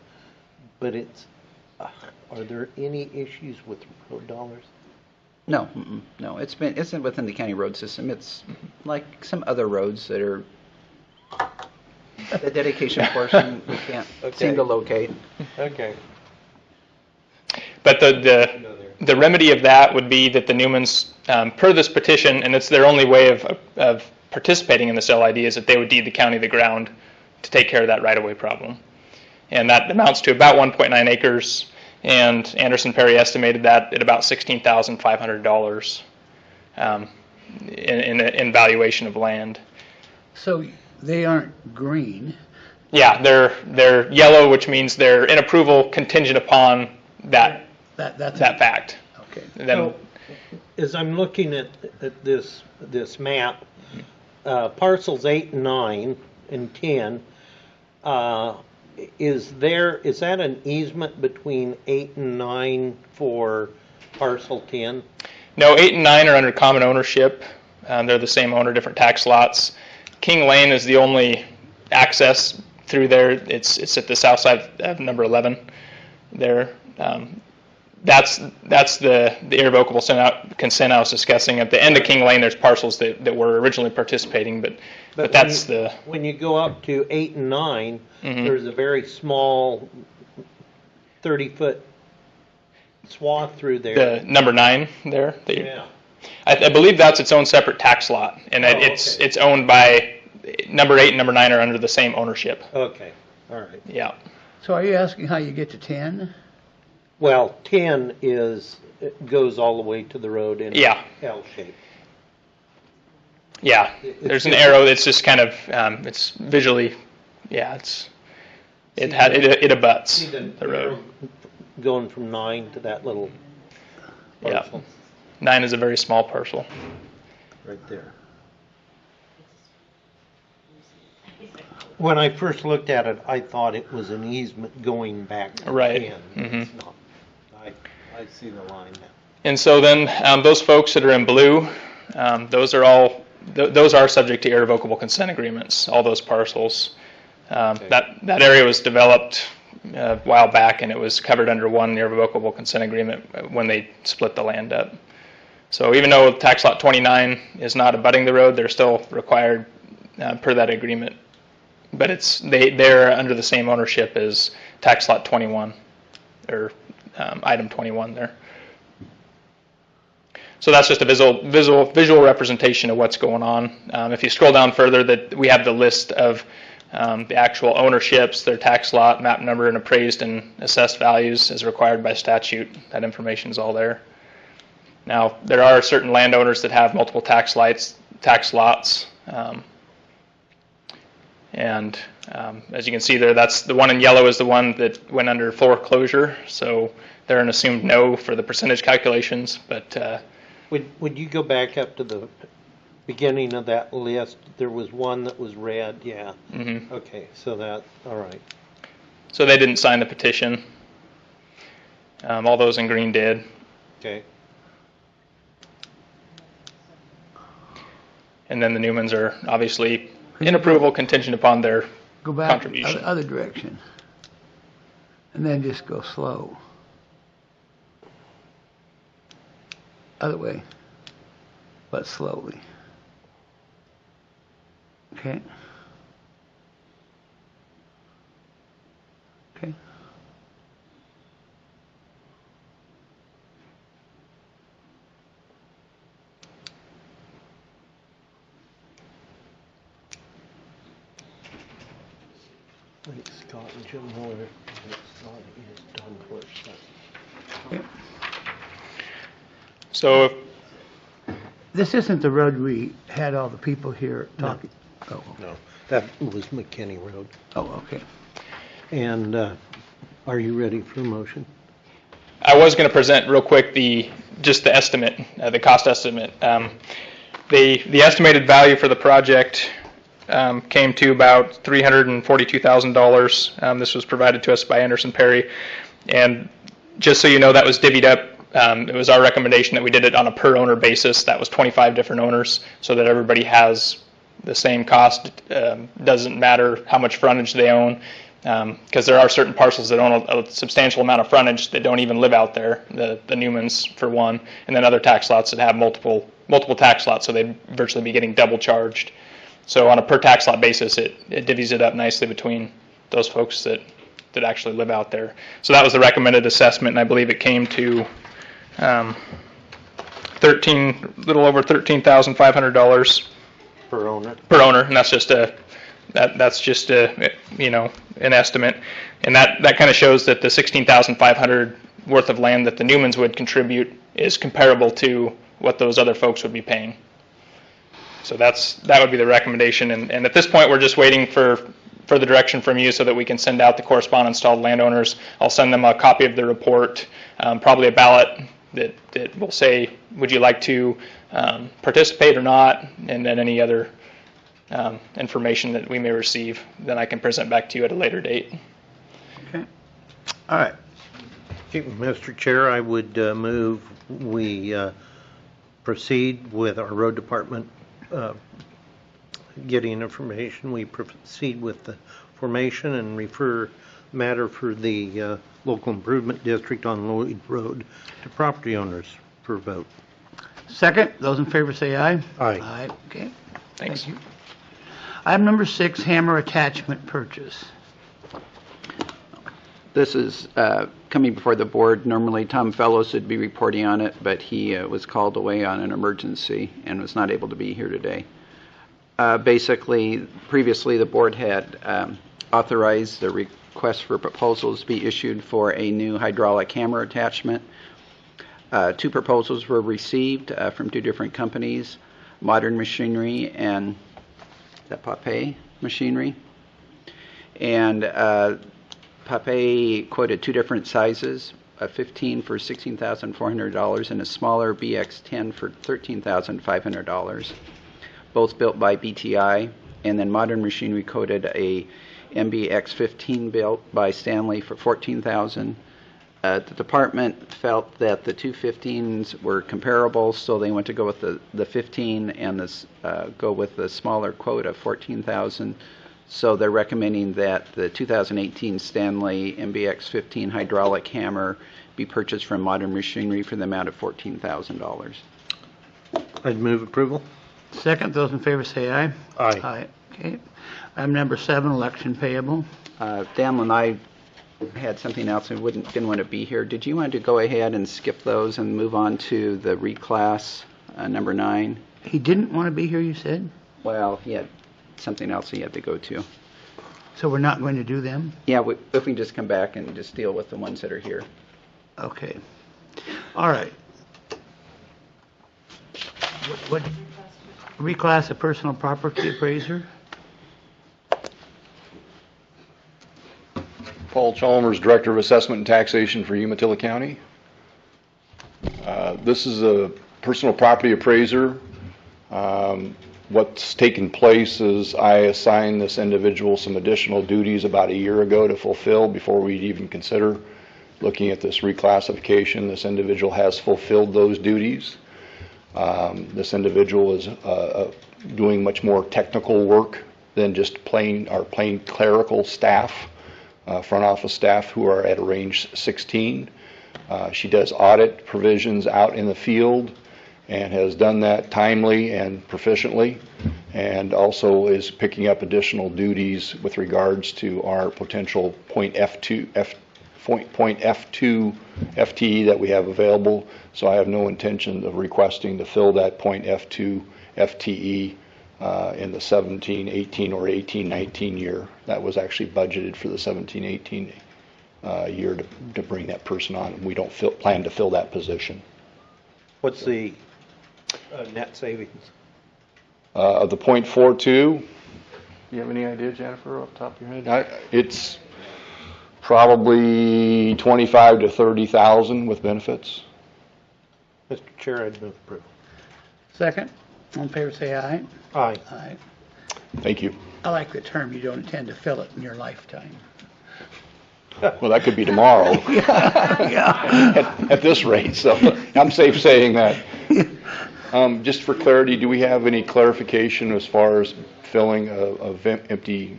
B: but are there any issues with road dollars?
H: No, no, it's within the county road system. It's like some other roads that are, the dedication portion, we can't seem to locate.
B: Okay.
M: But the remedy of that would be that the Newmans, per this petition, and it's their only way of participating in this LID, is that they would deed the county the ground to take care of that right-of-way problem. And that amounts to about 1.9 acres, and Anderson Perry estimated that at about $16,500 in valuation of land.
A: So they aren't green.
M: Yeah, they're yellow, which means they're in approval contingent upon that fact.
A: Okay.
M: And then,
B: So, as I'm looking at this map, parcels 8 and 9 and 10, is that an easement between 8 and 9 for parcel 10?
M: no, 8 and 9 are under common ownership. They're the same owner, different tax lots. King Lane is the only access through there. It's at the south side of number 11 there. That's the irrevocable consent I was discussing. At the end of King Lane, there's parcels that were originally participating, but that's
B: when you go up to 8 and 9,
M: Mhm.
B: there's a very small 30-foot swath through there.
M: the number 9 there.
B: Yeah.
M: I believe that's its own separate tax lot, and it's owned by number 8 and number 9 are under the same ownership.
B: Okay. All right.
M: Yeah.
A: So are you asking how you get to 10?
B: Well, 10 goes all the way to the road in
M: Yeah.
B: L shape.
M: Yeah, there's an arrow that's just kind of, it's visually, yeah, it abuts
B: See
M: the road.
B: arrow going from 9 to that little
M: Yeah.
B: parcel
M: 9 is a very small parcel.
B: right there. When I first looked at it, I thought it was an easement going back to
M: Right.
B: 10.
M: Mhm.
B: It's not. I see the line now.
M: And so then those folks that are in blue, those are subject to irrevocable consent agreements, all those parcels. That area was developed a while back, and it was covered under one irrevocable consent agreement when they split the land up. So even though tax lot 29 is not abutting the road, they're still required per that agreement. But they're under the same ownership as tax lot 21, or item 21 there. So that's just a visual representation of what's going on. If you scroll down further, that we have the list of the actual ownerships, their tax lot, map number, and appraised and assessed values as required by statute. That information is all there. Now, there are certain landowners that have multiple tax lots. And as you can see there, that's the one in yellow is the one that went under foreclosure. So they're an assumed no for the percentage calculations. But
B: Would you go back up to the beginning of that list? There was one that was red, yeah.
M: mhm.
B: Okay, so all right.
M: So they didn't sign the petition. All those in green did.
B: Okay.
M: And then the Newmans are obviously in approval contingent upon their
A: Go back
M: contribution.
A: other direction. And then just go slow. Other way. But slowly. Okay. Okay.
B: I think Scott and Jim Miller. Scott is done first.
M: So
A: This isn't the road we had all the people here talking? Oh,
B: No, that was McKinney Road.
A: oh, okay.
B: And are you ready for a motion?
M: I was going to present real quick just the estimate, the cost estimate. The estimated value for the project came to about $342,000. This was provided to us by Anderson Perry. And just so you know, that was divvied up. It was our recommendation that we did it on a per owner basis. That was 25 different owners so that everybody has the same cost. Doesn't matter how much frontage they own, because there are certain parcels that own a substantial amount of frontage that don't even live out there, the Newmans for one, and then other tax lots that have multiple tax lots, so they'd virtually be getting double charged. So on a per tax lot basis, it divvies it up nicely between those folks that actually live out there. So that was the recommended assessment, and I believe it came to little over $13,500
B: Per owner.
M: per owner, and that's just an estimate, and that kind of shows that the $16,500 worth of land that the Newmans would contribute is comparable to what those other folks would be paying. So that would be the recommendation, and at this point we're just waiting for further direction from you so that we can send out the correspondence to all the landowners. I'll send them a copy of the report, probably a ballot that will say, would you like to participate or not, and then any other information that we may receive, then I can present back to you at a later date.
A: Okay. All right.
B: Mr. Chair, I would move we proceed with our road department getting information. We proceed with the formation and refer matter for the local improvement district on Lloyd Road to property owners for vote.
A: Second, those in favor say aye.
B: Aye.
A: Aye, okay.
M: Thanks.
A: Thank you. Item number 6, hammer attachment purchase.
H: This is coming before the board. Normally, Tom Fellows would be reporting on it, but he was called away on an emergency and was not able to be here today. Basically, previously the board had authorized the request for proposals to be issued for a new hydraulic hammer attachment. 2 proposals were received from 2 different companies, Modern Machinery and Pape Machinery. And Pape quoted 2 different sizes, a 15 for $16,400 and a smaller BX10 for $13,500, both built by BTI. And then Modern Machinery quoted a MBX15 built by Stanley for $14,000. The department felt that the 2 15s were comparable, so they went to go with the 15 and go with the smaller quote of $14,000. So they're recommending that the 2018 Stanley MBX15 hydraulic hammer be purchased from Modern Machinery for the amount of $14,000.
B: I'd move approval.
A: Second, those in favor say aye.
B: Aye.
A: Aye, okay. Item number 7, election payable.
H: Dan and I had something else and didn't want to be here. Did you want to go ahead and skip those and move on to the reclass number 9?
A: He didn't want to be here, you said?
H: Well, he had something else he had to go to.
A: So we're not going to do them?
H: Yeah, if we can just come back and just deal with the ones that are here.
A: Okay. All right. What reclass a personal property appraiser?
N: Paul Chalmers, Director of Assessment and Taxation for Umatilla County. This is a personal property appraiser. What's taken place is I assigned this individual some additional duties about a year ago to fulfill before we'd even consider looking at this reclassification. This individual has fulfilled those duties. This individual is doing much more technical work than just plain clerical staff. Front office staff who are at a range 16. She does audit provisions out in the field and has done that timely and proficiently, and also is picking up additional duties with regards to our potential point F2 FTE that we have available. So I have no intention of requesting to fill that point F2 FTE in the 17-18 or 18-19 year. That was actually budgeted for the 17-18 year to bring that person on. We don't plan to fill that position.
B: What's the net savings?
N: Of the .42, do you have any idea, Jennifer, off the top of your head? It's probably 25 to 30,000 with benefits.
B: Mr. Chair, I'd move approval.
A: Second. All in favor, say aye.
B: Aye.
A: Aye.
N: Thank you.
A: I like the term, you don't intend to fill it in your lifetime.
N: Well, that could be tomorrow.
A: Yeah.
N: At this rate, so I'm safe saying that. Just for clarity, do we have any clarification as far as filling of empty,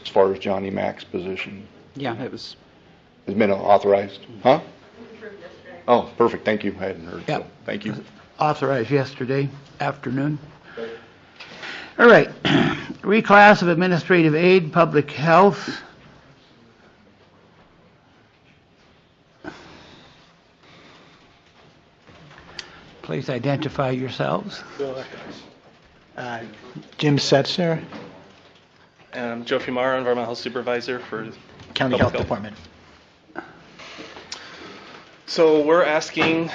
N: as far as Johnny Mac's position?
H: Yeah, it was.
N: Has been authorized? Huh? Oh, perfect, thank you. I hadn't heard, so
A: Yep.
N: thank you.
A: Authorized yesterday afternoon. All right. Reclass of administrative aid, public health. Please identify yourselves.
O: Jim Setzer,
P: Joe Fumaro, Environmental Health Supervisor for
O: County
P: Public
O: Health Department.
P: So we're asking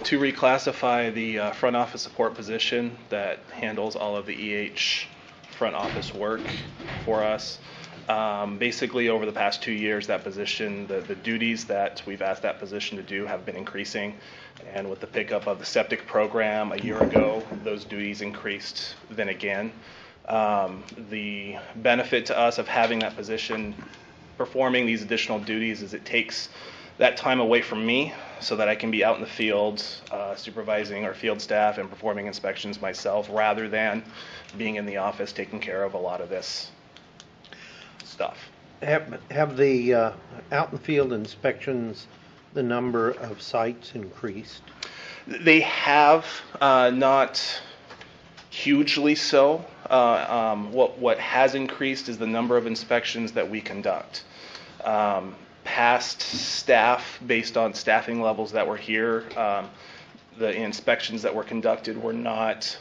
P: to reclassify the front office support position that handles all of the EH front office work for us. Basically, over the past 2 years, that position, the duties that we've asked that position to do have been increasing. And with the pickup of the septic program a year ago, those duties increased then again. The benefit to us of having that position performing these additional duties is it takes that time away from me so that I can be out in the field supervising our field staff and performing inspections myself rather than being in the office taking care of a lot of this stuff.
B: Have the out in the field inspections, the number of sites increased?
P: They have, not hugely so. What has increased is the number of inspections that we conduct. Past staff, based on staffing levels that were here, the inspections that were conducted were not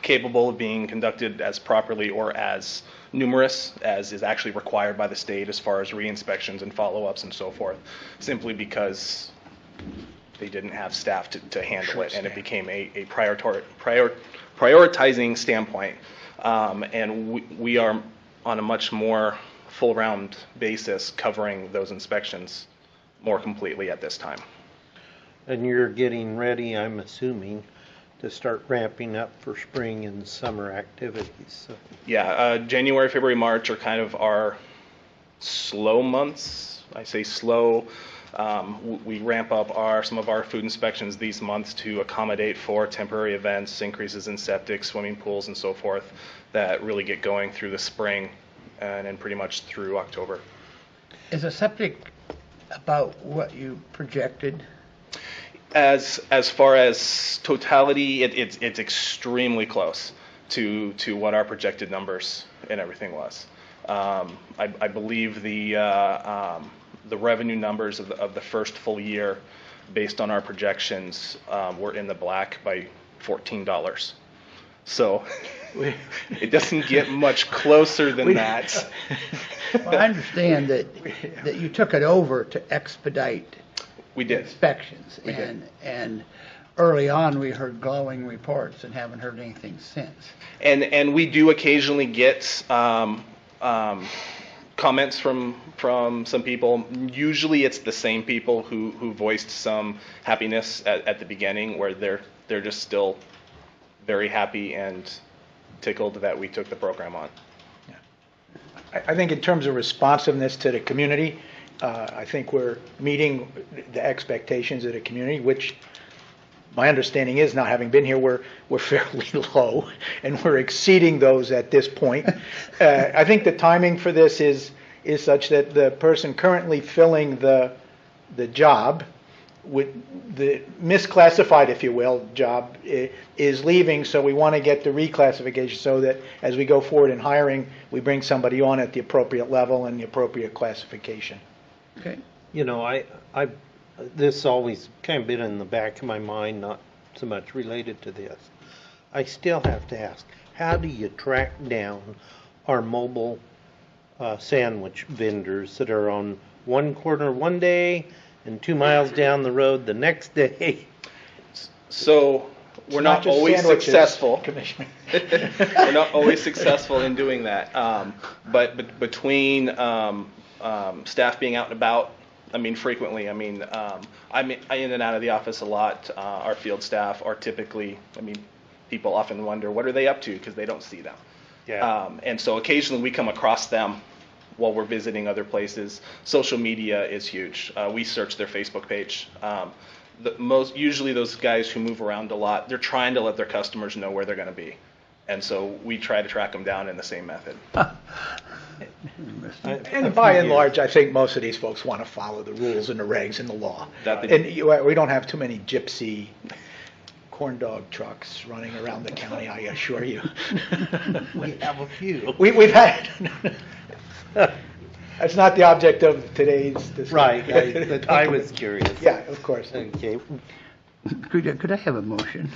P: capable of being conducted as properly or as numerous as is actually required by the state as far as re-inspections and follow-ups and so forth, simply because they didn't have staff to handle it, and it became a prioritizing standpoint. And we are on a much more full round basis covering those inspections more completely at this time.
B: And you're getting ready, I'm assuming, to start ramping up for spring and summer activities. So.
P: Yeah, January, February, March are kind of our slow months. I say slow. We ramp up some of our food inspections these months to accommodate for temporary events, increases in septic, swimming pools, and so forth that really get going through the spring and then pretty much through October.
A: Is a septic about what you projected?
P: As far as totality, it's extremely close to what our projected numbers and everything was. I believe the revenue numbers of the first full year, based on our projections, were in the black by $14. So it doesn't get much closer than that.
A: Well, I understand that you took it over to expedite
P: we did
A: inspections,
P: we did.
A: And early on we heard glowing reports and haven't heard anything since.
P: And we do occasionally get comments from some people. Usually it's the same people who voiced some happiness at the beginning, where they're just still very happy and tickled that we took the program on.
O: I think in terms of responsiveness to the community, I think we're meeting the expectations of the community, which my understanding is, not having been here, we're fairly low, and we're exceeding those at this point. I think the timing for this is such that the person currently filling the job, the misclassified, if you will, job is leaving, so we want to get the reclassification so that as we go forward in hiring, we bring somebody on at the appropriate level and the appropriate classification.
A: Okay.
B: You know, this always kind of been in the back of my mind, not so much related to this. I still have to ask, how do you track down our mobile sandwich vendors that are on one corner one day and 2 miles down the road the next day?
P: So we're not
O: just
P: always
O: sandwiches,
P: successful.
O: Commissioner.
P: We're not always successful in doing that. But between staff being out and about, I mean, frequently, I'm in and out of the office a lot. Our field staff are typically, people often wonder, what are they up to? Because they don't see them.
B: Yeah.
P: And so occasionally we come across them while we're visiting other places. Social media is huge. We search their Facebook page. Usually those guys who move around a lot, they're trying to let their customers know where they're going to be. And so we try to track them down in the same method.
O: And by and large, I think most of these folks want to follow the rules and the regs and the law. We don't have too many gypsy corn dog trucks running around the county, I assure you.
B: We have a few.
O: We've had. That's not the object of today's discussion.
B: Right, but I was curious.
O: Yeah, of course.
B: Okay.
A: Could I have a motion?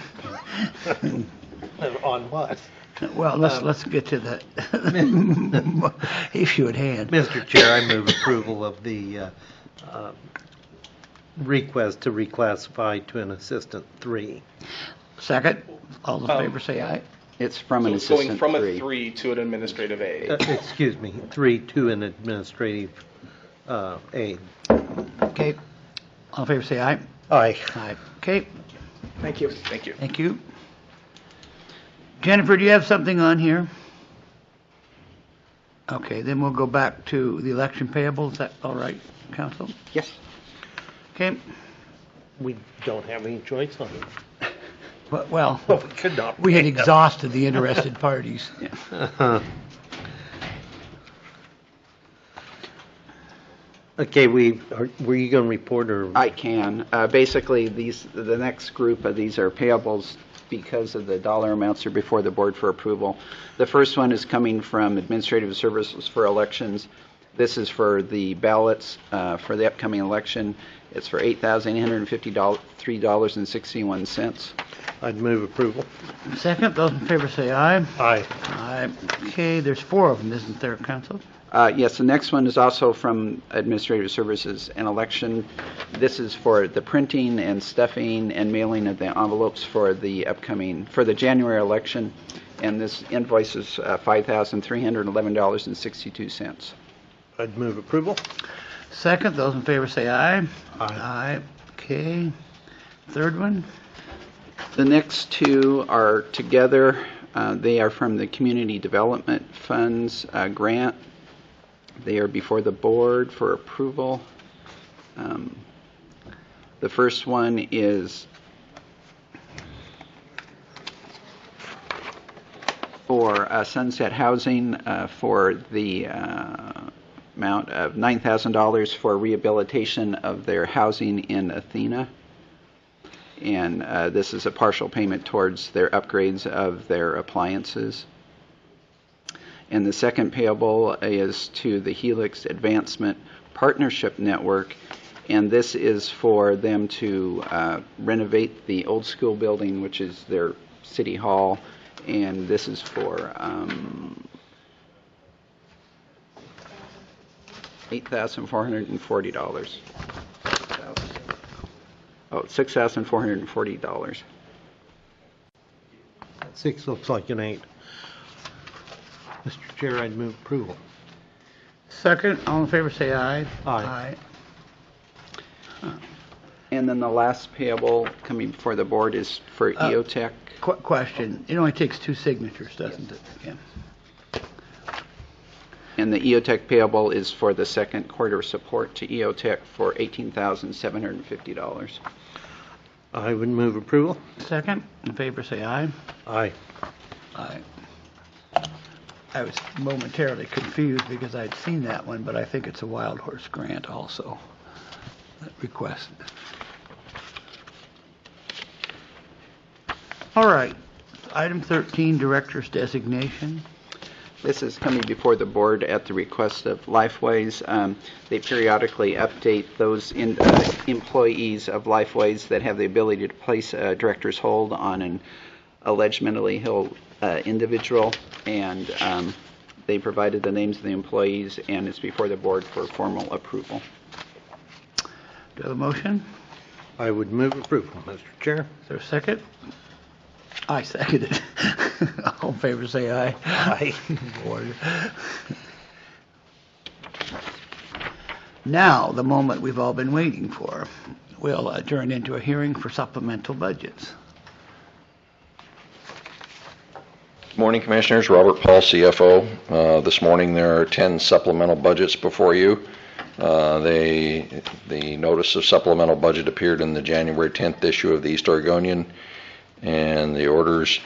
B: On what?
A: Well, let's get to the issue at hand.
B: Mr. Chair, I move approval of the request to reclassify to an assistant 3.
A: Second, all in favor say aye.
H: It's from
P: So
H: an
P: it's going
H: assistant
P: from a
H: 3.
P: 3 to an administrative aide.
B: Excuse me, 3 to an administrative aide.
A: Okay, all in favor say aye.
B: Aye.
A: Aye. Okay,
O: Thank you.
P: Thank you.
A: thank you. Jennifer, do you have something on here? Okay, then we'll go back to the election payable. Is that all right, Council?
H: Yes.
A: Okay,
B: We don't have any choice on it.
A: well,
B: We could not.
A: we had exhausted the interested parties.
B: Okay, were you going to report or?
H: I can. Basically, the next group of these are payables because of the dollar amounts are before the board for approval. The first one is coming from Administrative Services for Elections. This is for the ballots for the upcoming election. It's for $8,853.61.
B: I'd move approval.
A: Second, those in favor say aye.
B: Aye.
A: Aye. Okay, there's 4 of them, isn't there, Council?
H: Yes, the next one is also from Administrative Services and Election. This is for the printing and stuffing and mailing of the envelopes for the January election, and this invoice is $5,311.62.
B: I'd move approval.
A: Second, those in favor say aye.
B: Aye.
A: Aye. Okay. Third one?
H: The next 2 are together. They are from the Community Development Funds grant. They are before the board for approval. The first one is for Sunset Housing for the amount of $9,000 for rehabilitation of their housing in Athena. And this is a partial payment towards their upgrades of their appliances. And the second payable is to the Helix Advancement Partnership Network, and this is for them to renovate the old school building, which is their city hall, and this is for $8,440. Oh, $6,440.
B: 6 looks like an 8. Mr. Chair, I'd move approval.
A: Second, all in favor say aye.
B: Aye.
H: And then the last payable coming before the board is for EOTech.
A: Question, it only takes 2 signatures, doesn't it? Yeah.
H: And the EOTech payable is for the second quarter support to EOTech for $18,750.
B: I would move approval.
A: Second, in favor say aye.
B: Aye.
A: Aye. I was momentarily confused because I'd seen that one, but I think it's a Wild Horse grant also, that request. All right, item 13, Director's Designation.
H: This is coming before the board at the request of Lifeways. They periodically update those employees of Lifeways that have the ability to place a director's hold on an alleged mentally ill individual, and they provided the names of the employees, and it's before the board for formal approval.
A: Do I have a motion?
B: I would move approval, Mr. Chair.
A: Is there a second? I second it. All in favor, say aye. Aye. Board. Now, the moment we've all been waiting for. We'll adjourn into a hearing for supplemental budgets.
D: Good morning, Commissioners. Robert Paul, CFO. This morning there are 10 supplemental budgets before you. The notice of supplemental budget appeared in the January 10th issue of the East Oregonian, and the orders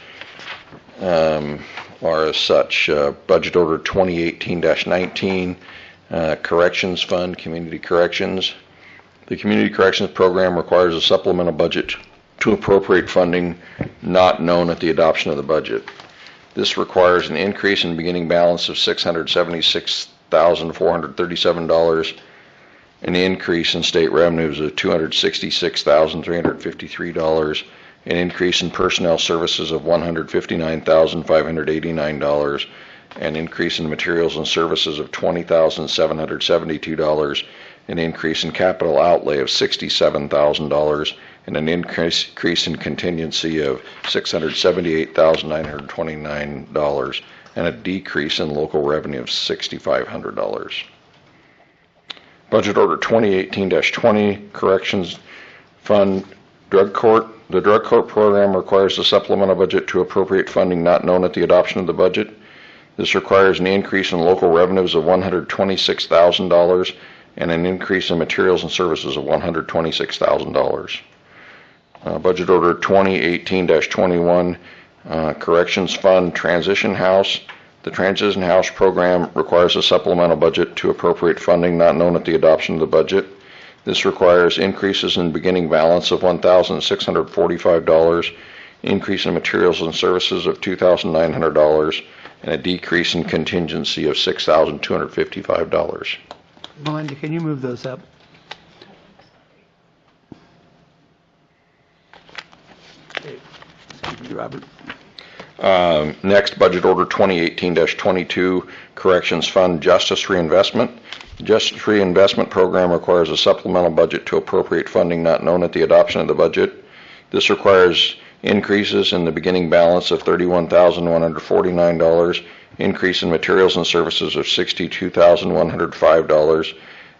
D: are as such. Budget Order 2018-19, Corrections Fund, Community Corrections. The Community Corrections Program requires a supplemental budget to appropriate funding not known at the adoption of the budget. This requires an increase in beginning balance of $676,437, an increase in state revenues of $266,353, an increase in personnel services of $159,589, an increase in materials and services of $20,772, an increase in capital outlay of $67,000, and an increase in contingency of $678,929, and a decrease in local revenue of $6,500. Budget Order 2018-20, Corrections Fund, Drug Court. The Drug Court program requires a supplemental budget to appropriate funding not known at the adoption of the budget. This requires an increase in local revenues of $126,000 and an increase in materials and services of $126,000. Budget Order 2018-21, Corrections Fund, Transition House. The Transition House program requires a supplemental budget to appropriate funding not known at the adoption of the budget. This requires increases in beginning balance of $1,645, increase in materials and services of $2,900, and a decrease in contingency of $6,255.
A: Melinda, can you move those up? Thank you, Robert.
D: Next, Budget Order 2018-22, Corrections Fund, Justice Reinvestment. The Justice Reinvestment Program requires a supplemental budget to appropriate funding not known at the adoption of the budget. This requires increases in the beginning balance of $31,149, increase in materials and services of $62,105,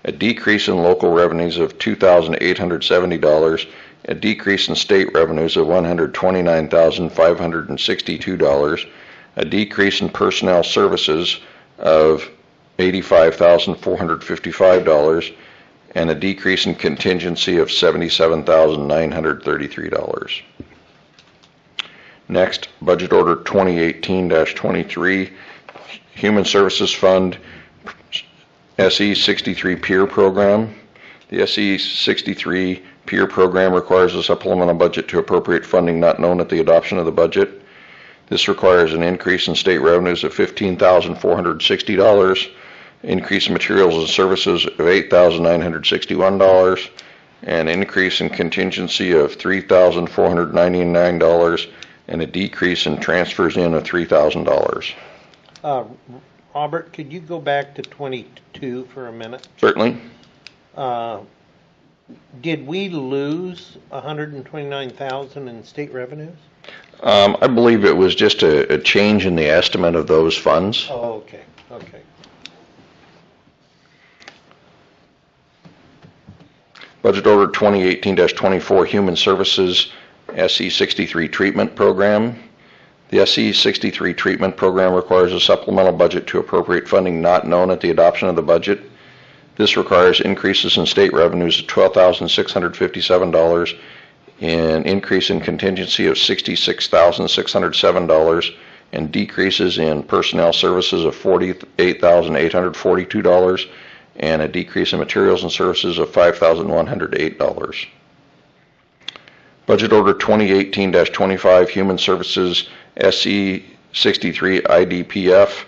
D: a decrease in local revenues of $2,870, a decrease in state revenues of $129,562, a decrease in personnel services of $85,455, and a decrease in contingency of $77,933. Next, Budget Order 2018-23, Human Services Fund, SE 63 Peer Program. The SE 63 Peer Program requires a supplemental budget to appropriate funding not known at the adoption of the budget. This requires an increase in state revenues of $15,460, increase in materials and services of $8,961, and an increase in contingency of $3,499, and a decrease in transfers in of $3,000.
B: Robert, could you go back to 22 for a minute?
D: Certainly.
B: Did we lose $129,000 in state revenues?
D: I believe it was just a change in the estimate of those funds.
B: Oh, okay, okay.
D: Budget Order 2018-24, Human Services, SE 63 Treatment Program. The SE 63 Treatment Program requires a supplemental budget to appropriate funding not known at the adoption of the budget. This requires increases in state revenues of $12,657, an increase in contingency of $66,607, and decreases in personnel services of $48,842, and a decrease in materials and services of $5,108. Budget Order 2018-25, Human Services, SE 63 IDPF.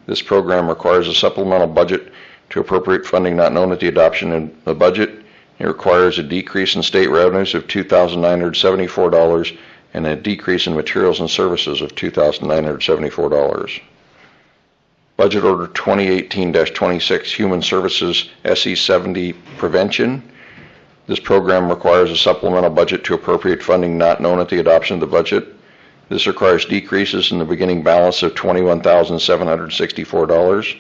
D: This program requires a supplemental budget to appropriate funding not known at the adoption of the budget. It requires a decrease in state revenues of $2,974 and a decrease in materials and services of $2,974. Budget Order 2018-26, Human Services, SE 70 Prevention. This program requires a supplemental budget to appropriate funding not known at the adoption of the budget. This requires decreases in the beginning balance of $21,764,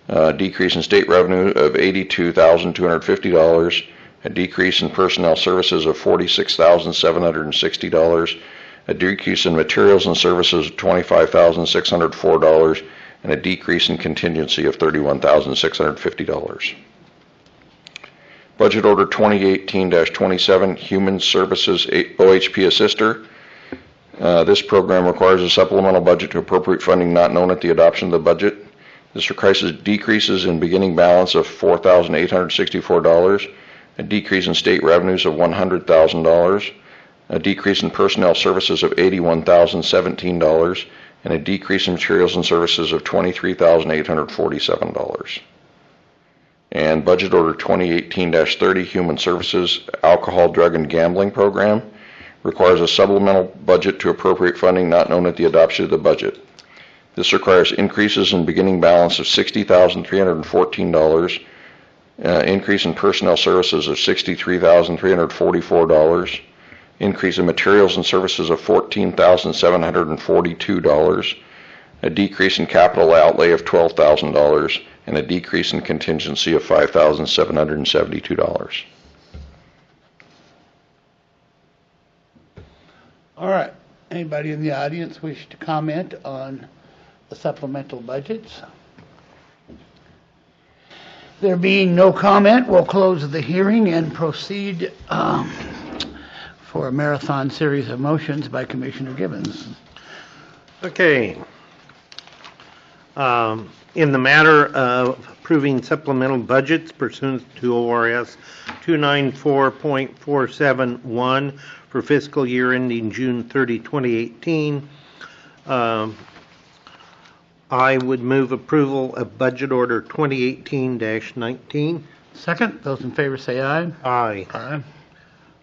D: a decrease in state revenue of $82,250, a decrease in personnel services of $46,760, a decrease in materials and services of $25,604, and a decrease in contingency of $31,650. Budget Order 2018-27, Human Services OHP Assister. This program requires a supplemental budget to appropriate funding not known at the adoption of the budget. This requires decreases in beginning balance of $4,864, a decrease in state revenues of $100,000, a decrease in personnel services of $81,017, and a decrease in materials and services of $23,847. And Budget Order 2018-30, Human Services Alcohol, Drug, and Gambling Program, requires a supplemental budget to appropriate funding not known at the adoption of the budget. This requires increases in beginning balance of $60,314, increase in personnel services of $63,344, increase in materials and services of $14,742, a decrease in capital outlay of $12,000, and a decrease in contingency of $5,772.
A: All right. Anybody in the audience wish to comment on the supplemental budgets? There being no comment, we'll close the hearing and proceed for a marathon series of motions by Commissioner Gibbons.
B: Okay. In the matter of approving supplemental budgets pursuant to ORS 294.471 for fiscal year ending June 30, 2018, I would move approval of Budget Order 2018-19.
A: Second, those in favor say aye.
B: Aye.
A: Aye.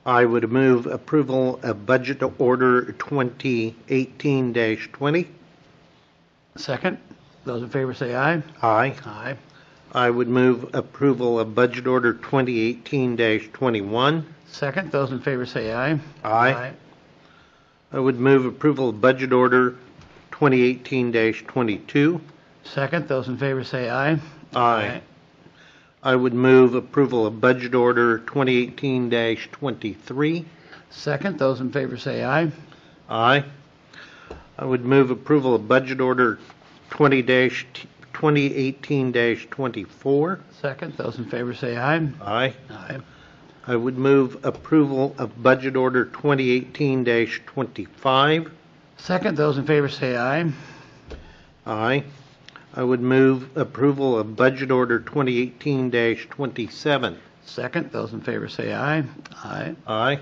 B: I would move approval of Budget Order 2018-20.
A: Second, those in favor say aye.
B: Aye.
A: Aye.
B: I would move approval of Budget Order 2018-21.
A: Second, those in favor say aye.
B: Aye. I would move approval of Budget Order 2018-22.
A: Second, those in favor say aye.
B: Aye. I would move approval of Budget Order 2018-23.
A: Second, those in favor say aye.
B: Aye. I would move approval of Budget Order 2018-24.
A: Second, those in favor say aye.
B: Aye.
A: Aye.
B: I would move approval of Budget Order 2018-25.
A: Second, those in favor say aye.
B: Aye. I would move approval of Budget Order 2018-27.
A: Second, those in favor say aye. Aye.
B: Aye.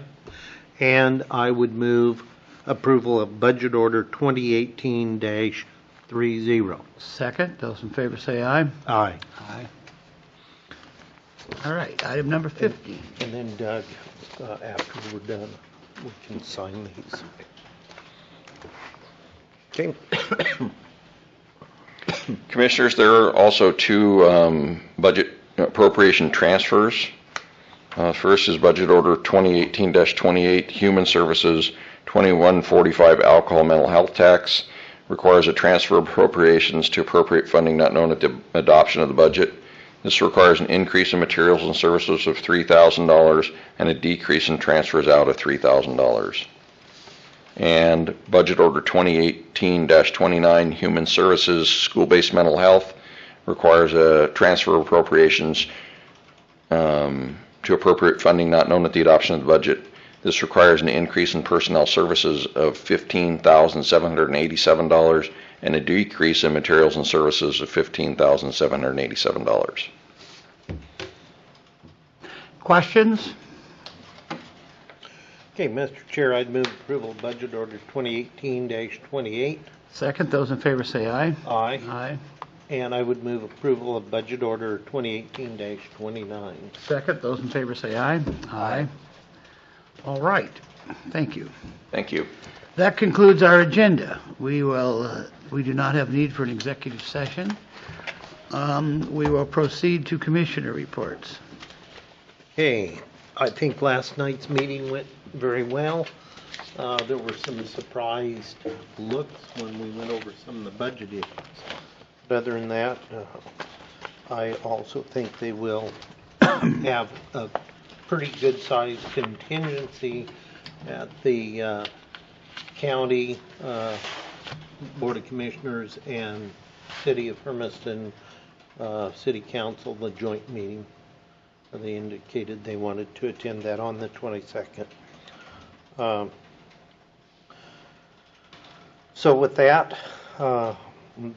B: And I would move approval of Budget Order 2018-30.
A: Second, those in favor say aye.
B: Aye.
A: Aye. All right, item number 50.
B: And then Doug, after we're done, we can sign these. Okay.
D: Commissioners, there are also two budget appropriation transfers. First is Budget Order 2018-28, Human Services 2145 Alcohol Mental Health Tax. Requires a transfer of appropriations to appropriate funding not known at the adoption of the budget. This requires an increase in materials and services of $3,000 and a decrease in transfers out of $3,000. And Budget Order 2018-29, Human Services School-Based Mental Health, requires a transfer of appropriations to appropriate funding not known at the adoption of the budget. This requires an increase in personnel services of $15,787 and a decrease in materials and services of $15,787.
A: Questions?
B: Okay, Mr. Chair, I'd move approval of Budget Order 2018-28.
A: Second, those in favor say aye.
B: Aye.
A: Aye.
B: And I would move approval of Budget Order 2018-29.
A: Second, those in favor say aye. Aye. All right. Thank you.
D: Thank you.
A: That concludes our agenda. We do not have need for an executive session. We will proceed to commissioner reports.
B: Okay, I think last night's meeting went very well. There were some surprised looks when we went over some of the budget issues. But other than that, I also think they will have a pretty good-sized contingency at the county, Board of Commissioners, and City of Hermiston City Council, the joint meeting. They indicated they wanted to attend that on the 22nd. So with that,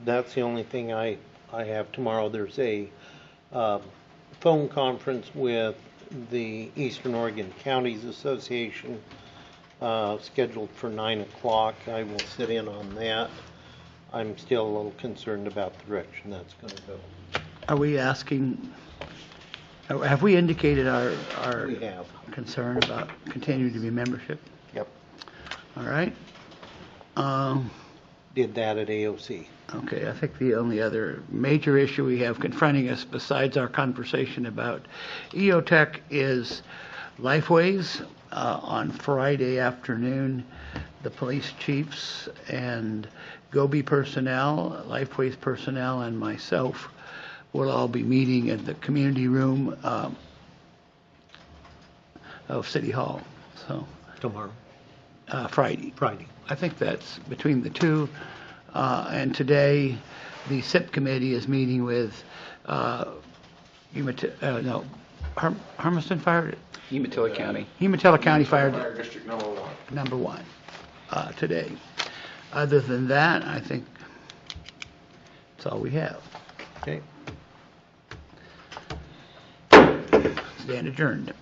B: that's the only thing I have tomorrow. There's a phone conference with the Eastern Oregon Counties Association scheduled for 9 o'clock. I will sit in on that. I'm still a little concerned about the direction that's going to go.
A: Are we asking, have we indicated our
B: We have.
A: concern about continuing to be membership?
B: Yep.
A: All right.
B: Did that at AOC.
A: Okay, I think the only other major issue we have confronting us besides our conversation about EOTech is Lifeways. On Friday afternoon, the police chiefs and Gobi personnel, Lifeways personnel, and myself will all be meeting at the community room of City Hall. So
B: Tomorrow.
A: Friday.
B: Friday.
A: I think that's between the two. And today, the SIP committee is meeting with Hermiston Fire,
H: Umatilla County.
A: Umatilla County Fire
D: District
A: number one today. Other than that, I think that's all we have.
B: Okay.
A: Stand adjourned.